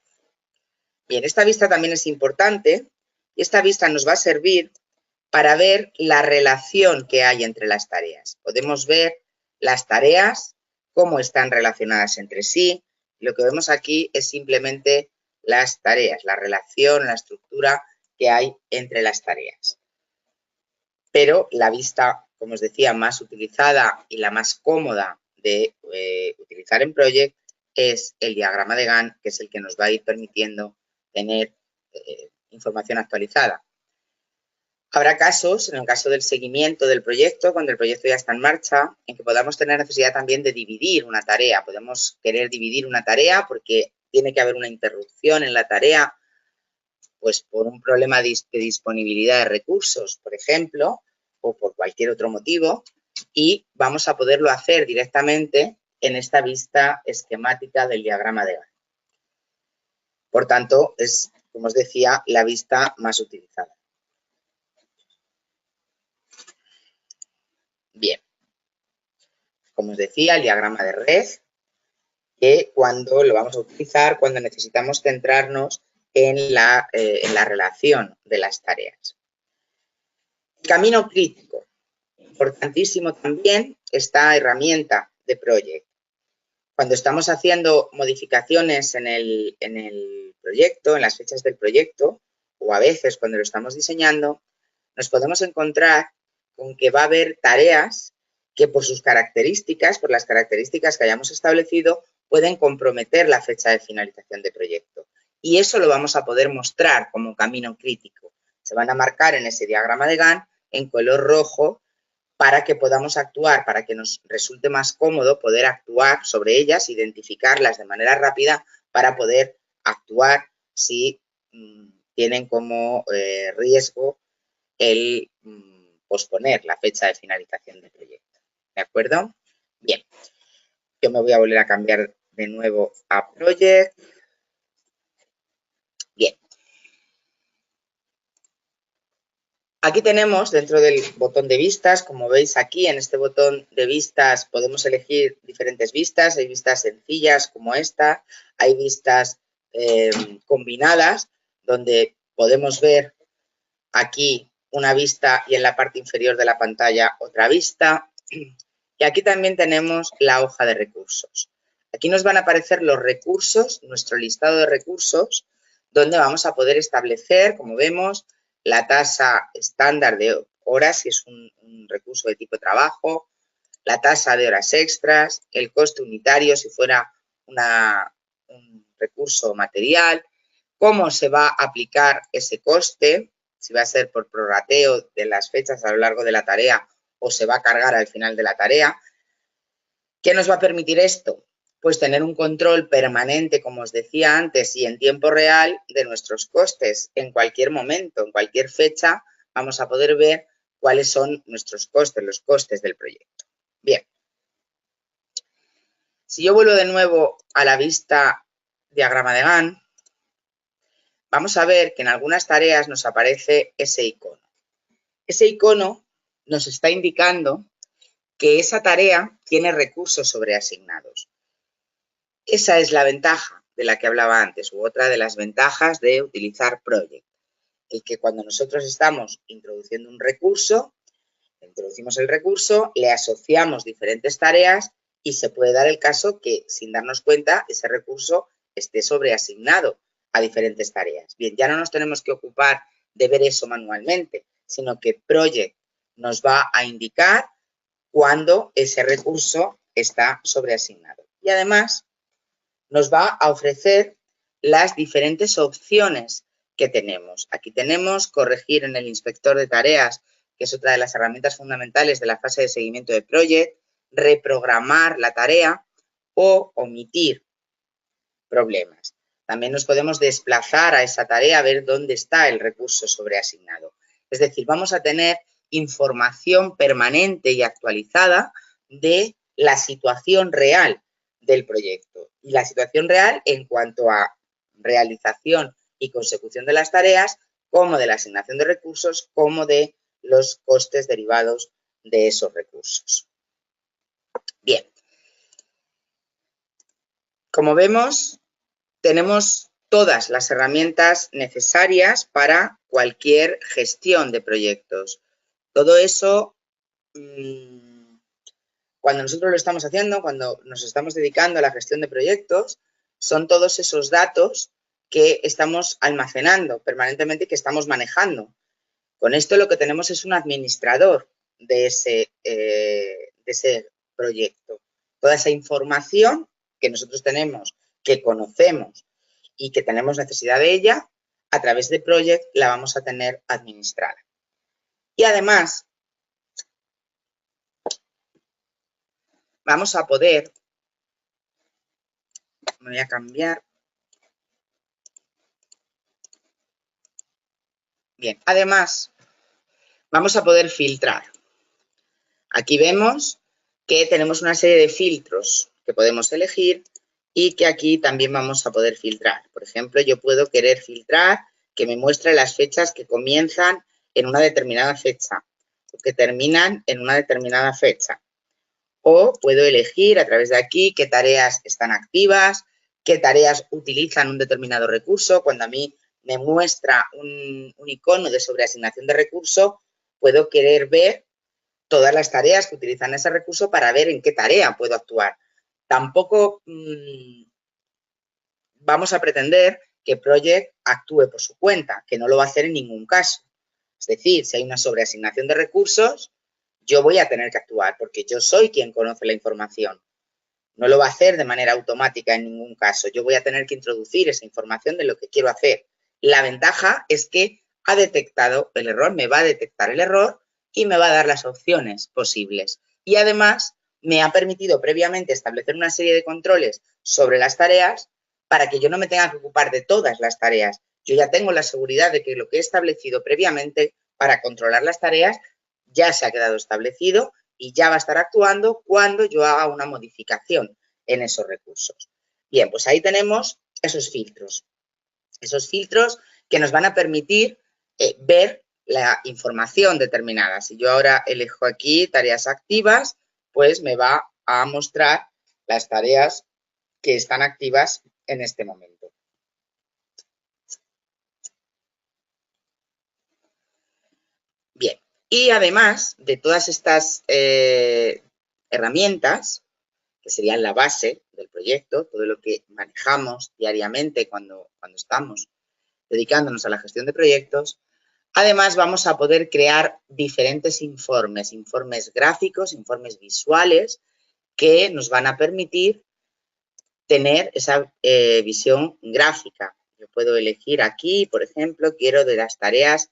Bien, esta vista también es importante y esta vista nos va a servir para ver la relación que hay entre las tareas. Podemos ver las tareas, cómo están relacionadas entre sí. Lo que vemos aquí es simplemente las tareas, la relación, la estructura que hay entre las tareas. Pero la vista, como os decía, más utilizada y la más cómoda de utilizar en Project es el diagrama de Gantt, que es el que nos va a ir permitiendo tener información actualizada. Habrá casos, en el caso del seguimiento del proyecto, cuando el proyecto ya está en marcha, en que podamos tener necesidad también de dividir una tarea. Podemos querer dividir una tarea porque tiene que haber una interrupción en la tarea, pues por un problema de disponibilidad de recursos, por ejemplo, o por cualquier otro motivo, y vamos a poderlo hacer directamente en esta vista esquemática del diagrama de Gantt. Por tanto, es, como os decía, la vista más utilizada. Bien, como os decía, el diagrama de red, que cuando lo vamos a utilizar, cuando necesitamos centrarnos en la relación de las tareas. El camino crítico, importantísimo también esta herramienta de Project. Cuando estamos haciendo modificaciones en el proyecto, en las fechas del proyecto, o a veces cuando lo estamos diseñando, nos podemos encontrar con que va a haber tareas que por sus características, por las características que hayamos establecido, pueden comprometer la fecha de finalización de proyecto. Y eso lo vamos a poder mostrar como camino crítico. Se van a marcar en ese diagrama de Gantt en color rojo para que podamos actuar, para que nos resulte más cómodo poder actuar sobre ellas, identificarlas de manera rápida para poder actuar si tienen como riesgo el posponer la fecha de finalización del proyecto. ¿De acuerdo? Bien. Yo me voy a volver a cambiar de nuevo a Project. Bien. Aquí tenemos dentro del botón de vistas, como veis aquí en este botón de vistas podemos elegir diferentes vistas. Hay vistas sencillas como esta, hay vistas combinadas donde podemos ver aquí una vista y en la parte inferior de la pantalla otra vista. Y aquí también tenemos la hoja de recursos. Aquí nos van a aparecer los recursos, nuestro listado de recursos, donde vamos a poder establecer, como vemos, la tasa estándar de horas, si es un recurso de tipo trabajo, la tasa de horas extras, el coste unitario, si fuera un recurso material, cómo se va a aplicar ese coste, si va a ser por prorrateo de las fechas a lo largo de la tarea o se va a cargar al final de la tarea. ¿Qué nos va a permitir esto? Pues tener un control permanente, como os decía antes, y en tiempo real de nuestros costes. En cualquier momento, en cualquier fecha, vamos a poder ver cuáles son nuestros costes, los costes del proyecto. Bien. Si yo vuelvo de nuevo a la vista diagrama de Gantt, vamos a ver que en algunas tareas nos aparece ese icono. Ese icono nos está indicando que esa tarea tiene recursos sobreasignados. Esa es la ventaja de la que hablaba antes, u otra de las ventajas de utilizar Project. El que cuando nosotros estamos introduciendo un recurso, introducimos el recurso, le asociamos diferentes tareas y se puede dar el caso que, sin darnos cuenta, ese recurso esté sobreasignado a diferentes tareas. Bien, ya no nos tenemos que ocupar de ver eso manualmente, sino que Project nos va a indicar cuando ese recurso está sobreasignado. Y además nos va a ofrecer las diferentes opciones que tenemos. Aquí tenemos corregir en el inspector de tareas, que es otra de las herramientas fundamentales de la fase de seguimiento de Project, reprogramar la tarea o omitir problemas. También nos podemos desplazar a esa tarea a ver dónde está el recurso sobreasignado. Es decir, vamos a tener información permanente y actualizada de la situación real del proyecto. Y la situación real en cuanto a realización y consecución de las tareas, como de la asignación de recursos, como de los costes derivados de esos recursos. Bien. Como vemos, tenemos todas las herramientas necesarias para cualquier gestión de proyectos. Todo eso, cuando nosotros lo estamos haciendo, cuando nos estamos dedicando a la gestión de proyectos, son todos esos datos que estamos almacenando permanentemente y que estamos manejando. Con esto lo que tenemos es un administrador de ese proyecto. Toda esa información que nosotros tenemos, que conocemos y que tenemos necesidad de ella, a través de Project la vamos a tener administrada. Y además, vamos a poder, me voy a cambiar. Bien, además, vamos a poder filtrar. Aquí vemos que tenemos una serie de filtros que podemos elegir y que aquí también vamos a poder filtrar. Por ejemplo, yo puedo querer filtrar que me muestre las fechas que comienzan en una determinada fecha o que terminan en una determinada fecha. O puedo elegir a través de aquí qué tareas están activas, qué tareas utilizan un determinado recurso. Cuando a mí me muestra un icono de sobreasignación de recurso, puedo querer ver todas las tareas que utilizan ese recurso para ver en qué tarea puedo actuar. Tampoco vamos a pretender que Project actúe por su cuenta, que no lo va a hacer en ningún caso. Es decir, si hay una sobreasignación de recursos, yo voy a tener que actuar porque yo soy quien conoce la información. No lo va a hacer de manera automática en ningún caso. Yo voy a tener que introducir esa información de lo que quiero hacer. La ventaja es que ha detectado el error, me va a detectar el error y me va a dar las opciones posibles. Y además me ha permitido previamente establecer una serie de controles sobre las tareas para que yo no me tenga que ocupar de todas las tareas. Yo ya tengo la seguridad de que lo que he establecido previamente para controlar las tareas ya se ha quedado establecido y ya va a estar actuando cuando yo haga una modificación en esos recursos. Bien, pues ahí tenemos esos filtros que nos van a permitir ver la información determinada. Si yo ahora elijo aquí tareas activas, pues me va a mostrar las tareas que están activas en este momento. Bien, y además de todas estas herramientas, que serían la base del proyecto, todo lo que manejamos diariamente cuando estamos dedicándonos a la gestión de proyectos, además vamos a poder crear diferentes informes gráficos, informes visuales, que nos van a permitir tener esa visión gráfica. Yo puedo elegir aquí, por ejemplo, quiero de las tareas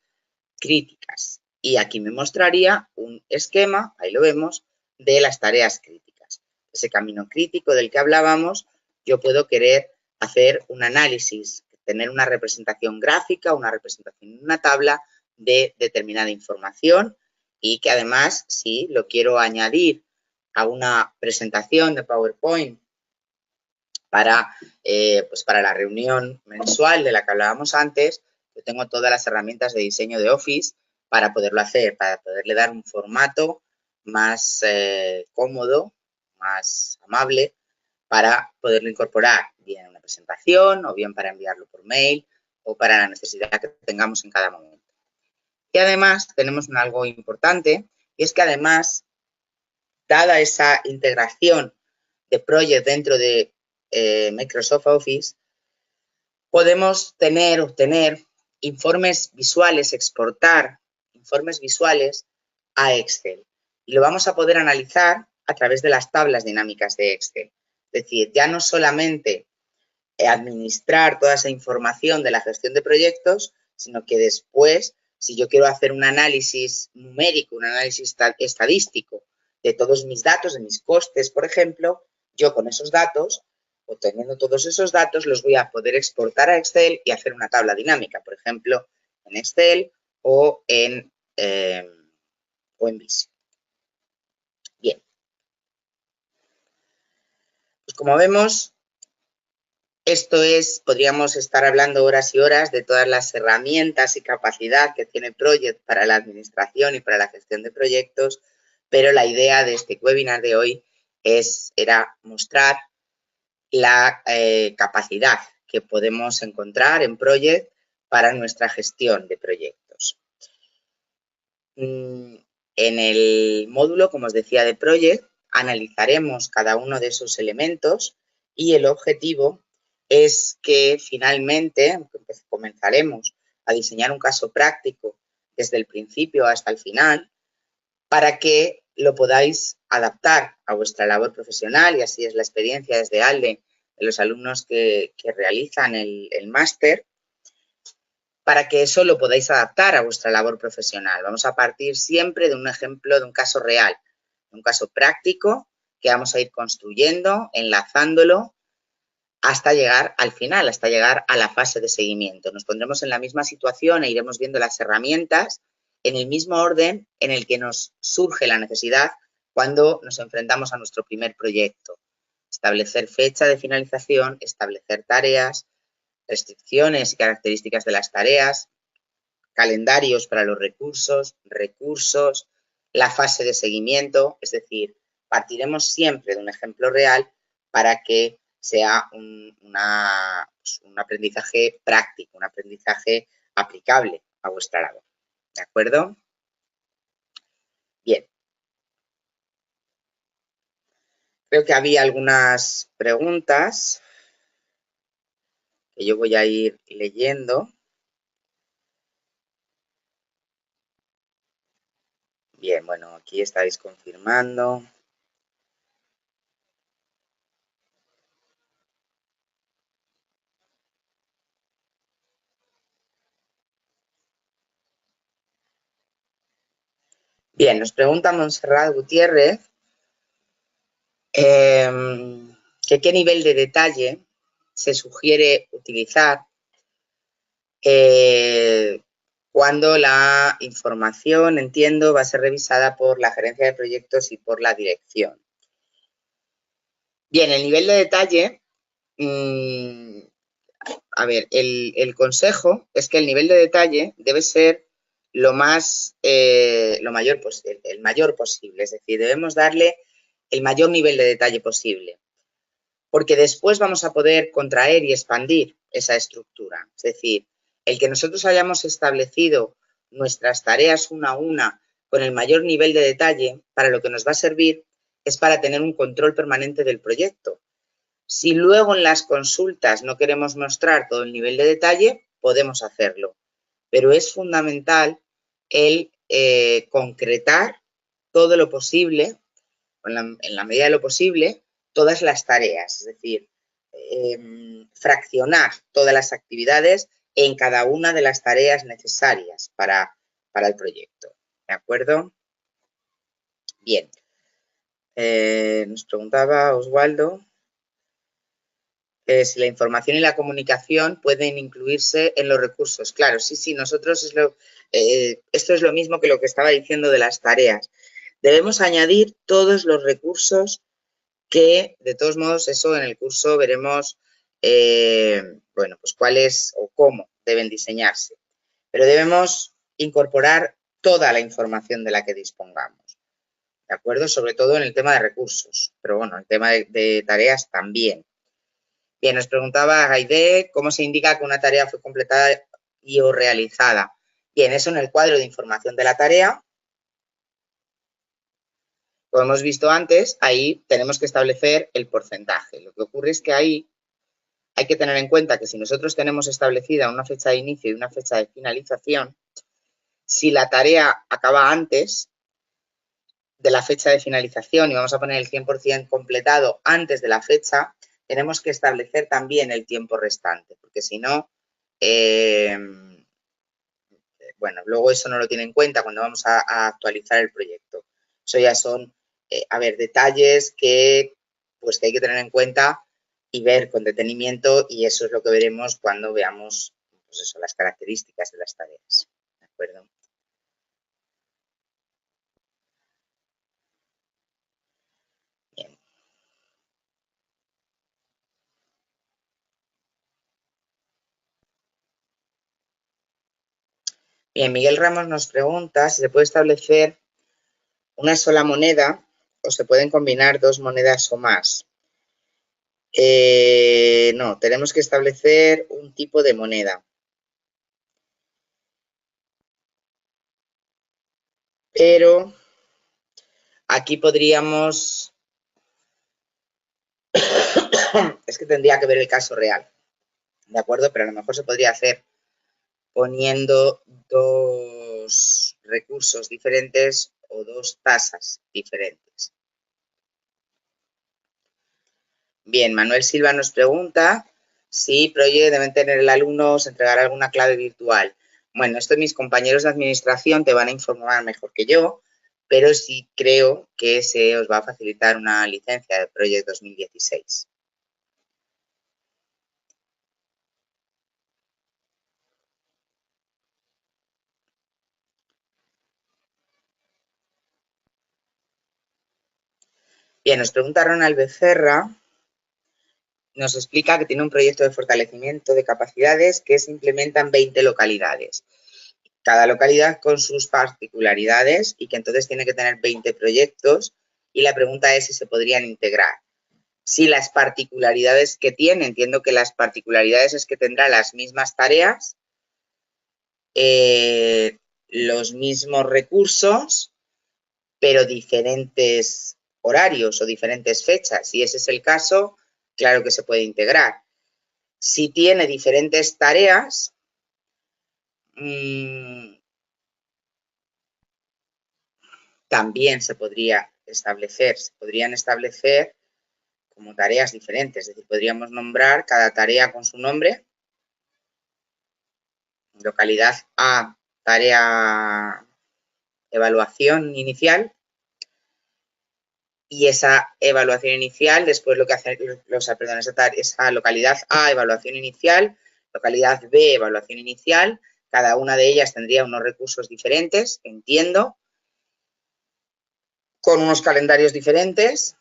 críticas. Y aquí me mostraría un esquema, ahí lo vemos, de las tareas críticas. Ese camino crítico del que hablábamos, yo puedo querer hacer un análisis, tener una representación gráfica, una representación en una tabla de determinada información y que además, si lo quiero añadir a una presentación de PowerPoint para, pues para la reunión mensual de la que hablábamos antes, yo tengo todas las herramientas de diseño de Office para poderlo hacer, para poderle dar un formato más cómodo, más amable, para poderlo incorporar bien en una presentación o bien para enviarlo por mail o para la necesidad que tengamos en cada momento. Y además tenemos algo importante, y es que además, dada esa integración de Project dentro de Microsoft Office, podemos obtener informes visuales, exportar informes visuales a Excel. Y lo vamos a poder analizar a través de las tablas dinámicas de Excel. Es decir, ya no solamente administrar toda esa información de la gestión de proyectos, sino que después, si yo quiero hacer un análisis numérico, un análisis estadístico de todos mis datos, de mis costes, por ejemplo, yo con esos datos, obteniendo todos esos datos, los voy a poder exportar a Excel y hacer una tabla dinámica, por ejemplo, en Excel o en Visio. Bien. Pues como vemos, esto es, podríamos estar hablando horas y horas de todas las herramientas y capacidad que tiene Project para la administración y para la gestión de proyectos, pero la idea de este webinar de hoy era mostrar la capacidad que podemos encontrar en Project para nuestra gestión de proyectos. En el módulo, como os decía, de Project, analizaremos cada uno de esos elementos y el objetivo es que finalmente comenzaremos a diseñar un caso práctico desde el principio hasta el final para que lo podáis adaptar a vuestra labor profesional, y así es la experiencia desde ALDE de los alumnos que realizan el máster, para que eso lo podáis adaptar a vuestra labor profesional. Vamos a partir siempre de un ejemplo, de un caso real, de un caso práctico que vamos a ir construyendo, enlazándolo hasta llegar al final, hasta llegar a la fase de seguimiento. Nos pondremos en la misma situación e iremos viendo las herramientas en el mismo orden en el que nos surge la necesidad cuando nos enfrentamos a nuestro primer proyecto. Establecer fecha de finalización, establecer tareas, restricciones y características de las tareas, calendarios para los recursos, la fase de seguimiento, es decir, partiremos siempre de un ejemplo real para que sea un aprendizaje práctico, un aprendizaje aplicable a vuestra labor. ¿De acuerdo? Bien. Creo que había algunas preguntas que yo voy a ir leyendo. Bien, bueno, aquí estáis confirmando. Bien, nos pregunta Montserrat Gutiérrez que qué nivel de detalle se sugiere utilizar cuando la información, entiendo, va a ser revisada por la gerencia de proyectos y por la dirección. Bien, el nivel de detalle, a ver, el consejo es que el nivel de detalle debe ser el mayor posible, es decir, debemos darle el mayor nivel de detalle posible, porque después vamos a poder contraer y expandir esa estructura. Es decir, el que nosotros hayamos establecido nuestras tareas una a una con el mayor nivel de detalle, para lo que nos va a servir es para tener un control permanente del proyecto. Si luego en las consultas no queremos mostrar todo el nivel de detalle, podemos hacerlo, pero es fundamental el concretar todo lo posible, en la medida de lo posible, todas las tareas, es decir, fraccionar todas las actividades en cada una de las tareas necesarias para el proyecto. ¿De acuerdo? Bien. Nos preguntaba Oswaldo si la información y la comunicación pueden incluirse en los recursos. Claro, sí, nosotros esto es lo mismo que lo que estaba diciendo de las tareas. Debemos añadir todos los recursos que, de todos modos, eso en el curso veremos, bueno, pues cuáles o cómo deben diseñarse. Pero debemos incorporar toda la información de la que dispongamos, ¿de acuerdo? Sobre todo en el tema de recursos, pero bueno, el tema de tareas también. Bien, nos preguntaba Gaide cómo se indica que una tarea fue completada y o realizada. Bien, eso en el cuadro de información de la tarea. Como hemos visto antes, ahí tenemos que establecer el porcentaje. Lo que ocurre es que ahí hay que tener en cuenta que si nosotros tenemos establecida una fecha de inicio y una fecha de finalización, si la tarea acaba antes de la fecha de finalización y vamos a poner el 100% completado antes de la fecha, tenemos que establecer también el tiempo restante, porque si no, bueno, luego eso no lo tiene en cuenta cuando vamos a actualizar el proyecto. Eso ya son, detalles que, pues, que hay que tener en cuenta y ver con detenimiento, y eso es lo que veremos cuando veamos, pues eso, las características de las tareas. ¿De acuerdo? Bien. Bien, Miguel Ramos nos pregunta si se puede establecer una sola moneda o se pueden combinar dos monedas o más. No, tenemos que establecer un tipo de moneda. Pero aquí podríamos, es que tendría que ver el caso real, ¿de acuerdo? Pero a lo mejor se podría hacer poniendo dos recursos diferentes o dos tasas diferentes. Bien, Manuel Silva nos pregunta si Proye deben tener el alumno o se entregará alguna clave virtual. Bueno, esto mis compañeros de administración te van a informar mejor que yo, pero sí creo que se os va a facilitar una licencia de Project 2016. Bien, nos pregunta Ronald Becerra, nos explica que tiene un proyecto de fortalecimiento de capacidades que se implementa en 20 localidades. Cada localidad con sus particularidades y que entonces tiene que tener 20 proyectos, y la pregunta es si se podrían integrar. Si las particularidades que tiene, entiendo que las particularidades es que tendrá las mismas tareas, los mismos recursos, pero diferentes horarios o diferentes fechas. Si ese es el caso, claro que se puede integrar. Si tiene diferentes tareas, también se podrían establecer como tareas diferentes, es decir, podríamos nombrar cada tarea con su nombre. Localidad A, tarea evaluación inicial, y esa evaluación inicial, después lo que hace, esa localidad A, evaluación inicial, localidad B, evaluación inicial, cada una de ellas tendría unos recursos diferentes, entiendo, con unos calendarios diferentes,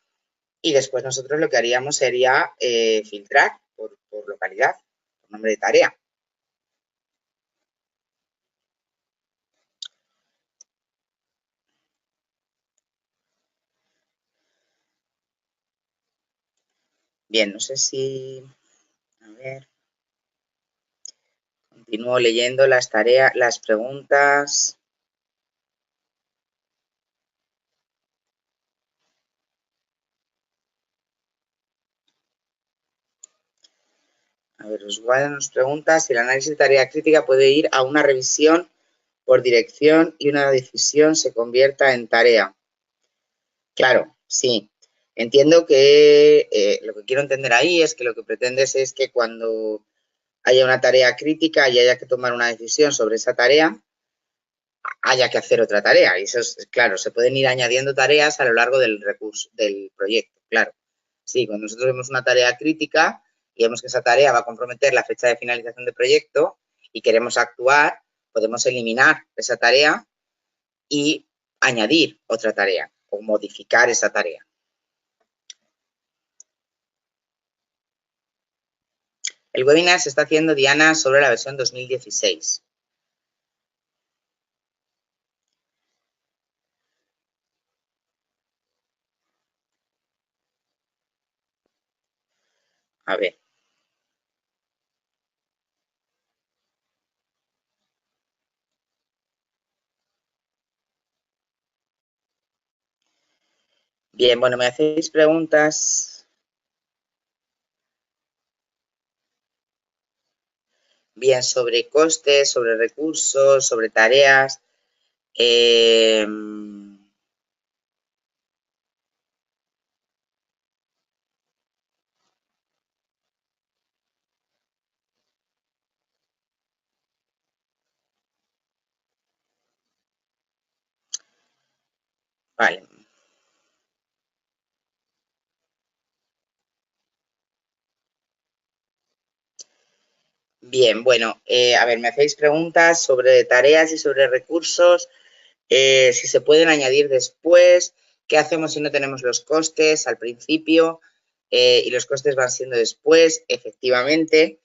y después nosotros lo que haríamos sería filtrar por localidad, por nombre de tarea. Bien, no sé si, a ver, continúo leyendo las tareas, las preguntas. A ver, Oswaldo nos pregunta si el análisis de tarea crítica puede ir a una revisión por dirección y una decisión se convierta en tarea. Claro, sí. Entiendo que lo que quiero entender ahí es que lo que pretendes es que cuando haya una tarea crítica y haya que tomar una decisión sobre esa tarea, haya que hacer otra tarea. Y eso es, claro, se pueden ir añadiendo tareas a lo largo del proyecto, claro. Sí, cuando nosotros vemos una tarea crítica y vemos que esa tarea va a comprometer la fecha de finalización del proyecto y queremos actuar, podemos eliminar esa tarea y añadir otra tarea o modificar esa tarea. El webinar se está haciendo, Diana, sobre la versión 2016. A ver. Bien, bueno, me hacéis preguntas. Bien, sobre costes, sobre recursos, sobre tareas. Vale. Bien, bueno, a ver, me hacéis preguntas sobre tareas y sobre recursos, si se pueden añadir después, qué hacemos si no tenemos los costes al principio y los costes van siendo después, efectivamente.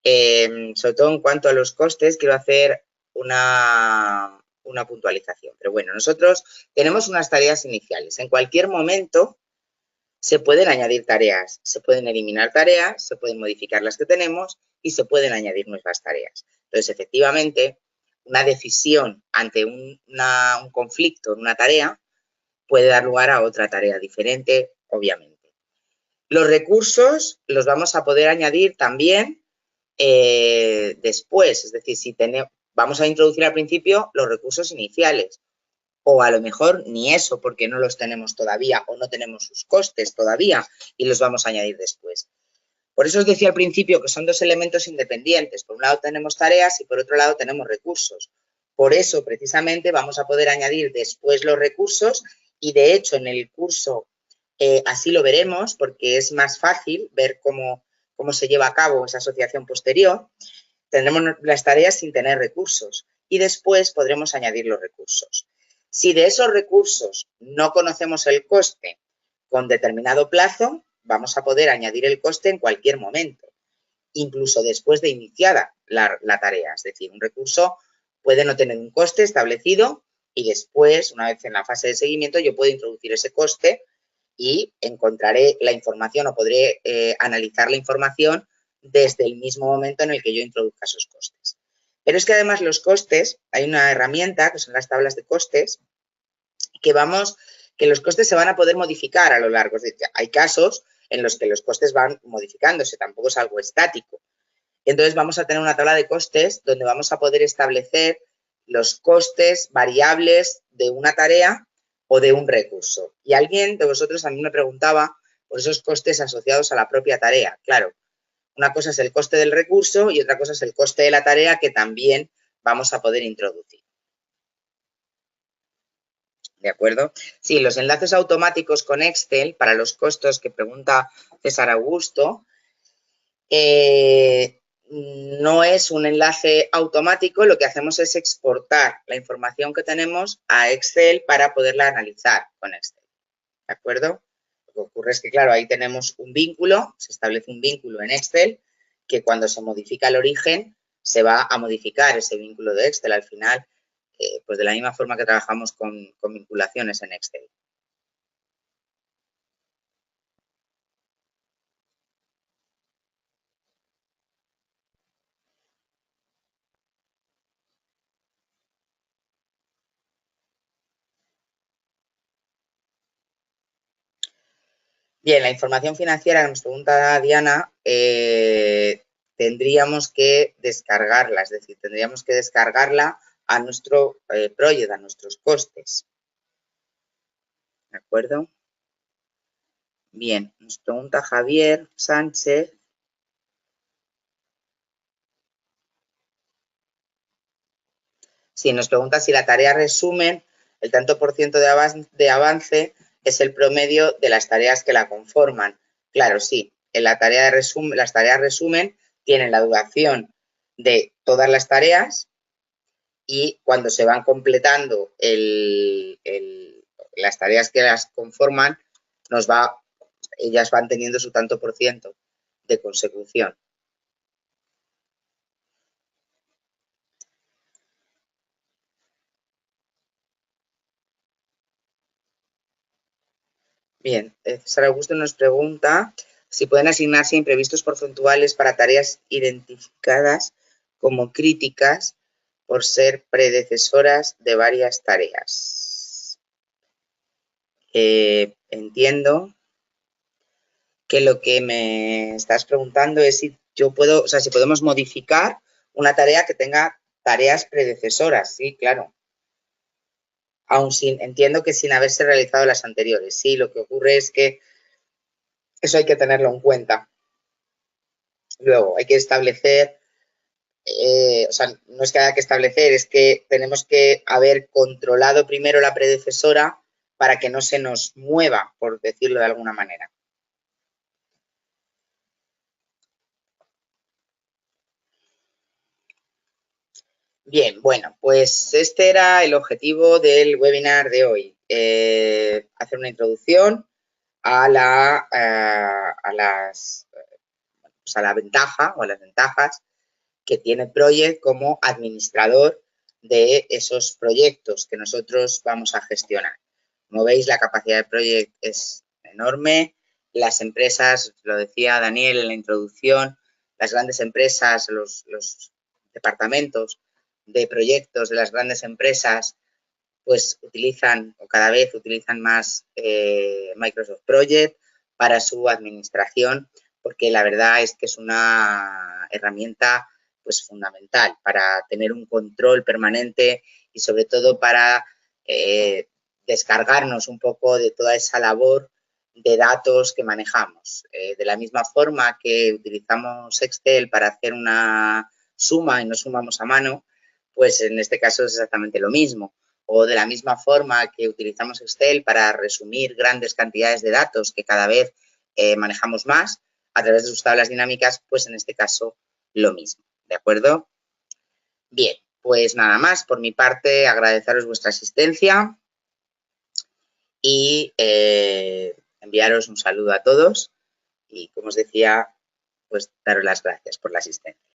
Sobre todo en cuanto a los costes, quiero hacer una puntualización. Pero bueno, nosotros tenemos unas tareas iniciales. En cualquier momento se pueden añadir tareas, se pueden eliminar tareas, se pueden modificar las que tenemos y se pueden añadir nuevas tareas. Entonces, efectivamente, una decisión ante un conflicto en una tarea puede dar lugar a otra tarea diferente, obviamente. Los recursos los vamos a poder añadir también después, es decir, si vamos a introducir al principio los recursos iniciales o a lo mejor ni eso porque no los tenemos todavía o no tenemos sus costes todavía y los vamos a añadir después. Por eso os decía al principio que son dos elementos independientes. Por un lado tenemos tareas y por otro lado tenemos recursos. Por eso, precisamente, vamos a poder añadir después los recursos y, de hecho, en el curso así lo veremos porque es más fácil ver cómo se lleva a cabo esa asociación posterior. Tendremos las tareas sin tener recursos y después podremos añadir los recursos. Si de esos recursos no conocemos el coste con determinado plazo, vamos a poder añadir el coste en cualquier momento, incluso después de iniciada la tarea. Es decir, un recurso puede no tener un coste establecido y después, una vez en la fase de seguimiento, yo puedo introducir ese coste y encontraré la información o podré analizar la información desde el mismo momento en el que yo introduzca esos costes. Pero es que además los costes, hay una herramienta que son las tablas de costes, que los costes se van a poder modificar a lo largo. Es decir, hay casos en los que los costes van modificándose, tampoco es algo estático. Entonces vamos a tener una tabla de costes donde vamos a poder establecer los costes variables de una tarea o de un recurso. Y alguien de vosotros a mí me preguntaba por esos costes asociados a la propia tarea. Claro, una cosa es el coste del recurso y otra cosa es el coste de la tarea que también vamos a poder introducir. ¿De acuerdo? Sí, los enlaces automáticos con Excel para los costos que pregunta César Augusto, no es un enlace automático, lo que hacemos es exportar la información que tenemos a Excel para poderla analizar con Excel. ¿De acuerdo? Lo que ocurre es que, claro, ahí tenemos un vínculo, se establece un vínculo en Excel que cuando se modifica el origen se va a modificar ese vínculo de Excel al final, pues de la misma forma que trabajamos con vinculaciones en Excel. Bien, la información financiera que nos pregunta Diana, tendríamos que descargarla, es decir, tendríamos que descargarla a nuestro project, a nuestros costes. ¿De acuerdo? Bien, nos pregunta Javier Sánchez. Sí, nos pregunta si la tarea resumen, el tanto por ciento de avance es el promedio de las tareas que la conforman. Claro, sí. en la tarea de resumen, las tareas resumen tienen la duración de todas las tareas y cuando se van completando las tareas que las conforman, ellas van teniendo su tanto por ciento de consecución. Bien, César Augusto nos pregunta si pueden asignarse imprevistos porcentuales para tareas identificadas como críticas por ser predecesoras de varias tareas. Entiendo que lo que me estás preguntando es si yo puedo, o sea, si podemos modificar una tarea que tenga tareas predecesoras, sí, claro. Entiendo que sin haberse realizado las anteriores, sí, lo que ocurre es que eso hay que tenerlo en cuenta. Luego, hay que establecer, o sea, no es que haya que establecer, es que tenemos que haber controlado primero la predecesora para que no se nos mueva, por decirlo de alguna manera. Bien, bueno, pues este era el objetivo del webinar de hoy. Hacer una introducción a la ventaja o a las ventajas que tiene Project como administrador de esos proyectos que nosotros vamos a gestionar. Como veis, la capacidad de Project es enorme. Las empresas, lo decía Daniel en la introducción, las grandes empresas, los departamentos de proyectos de las grandes empresas, pues utilizan o cada vez utilizan más Microsoft Project para su administración, porque la verdad es que es una herramienta pues fundamental para tener un control permanente y sobre todo para descargarnos un poco de toda esa labor de datos que manejamos. De la misma forma que utilizamos Excel para hacer una suma y nos sumamos a mano, pues en este caso es exactamente lo mismo. O de la misma forma que utilizamos Excel para resumir grandes cantidades de datos que cada vez manejamos más a través de sus tablas dinámicas, pues en este caso lo mismo. ¿De acuerdo? Bien, pues nada más. Por mi parte, agradeceros vuestra asistencia y enviaros un saludo a todos y, como os decía, pues daros las gracias por la asistencia.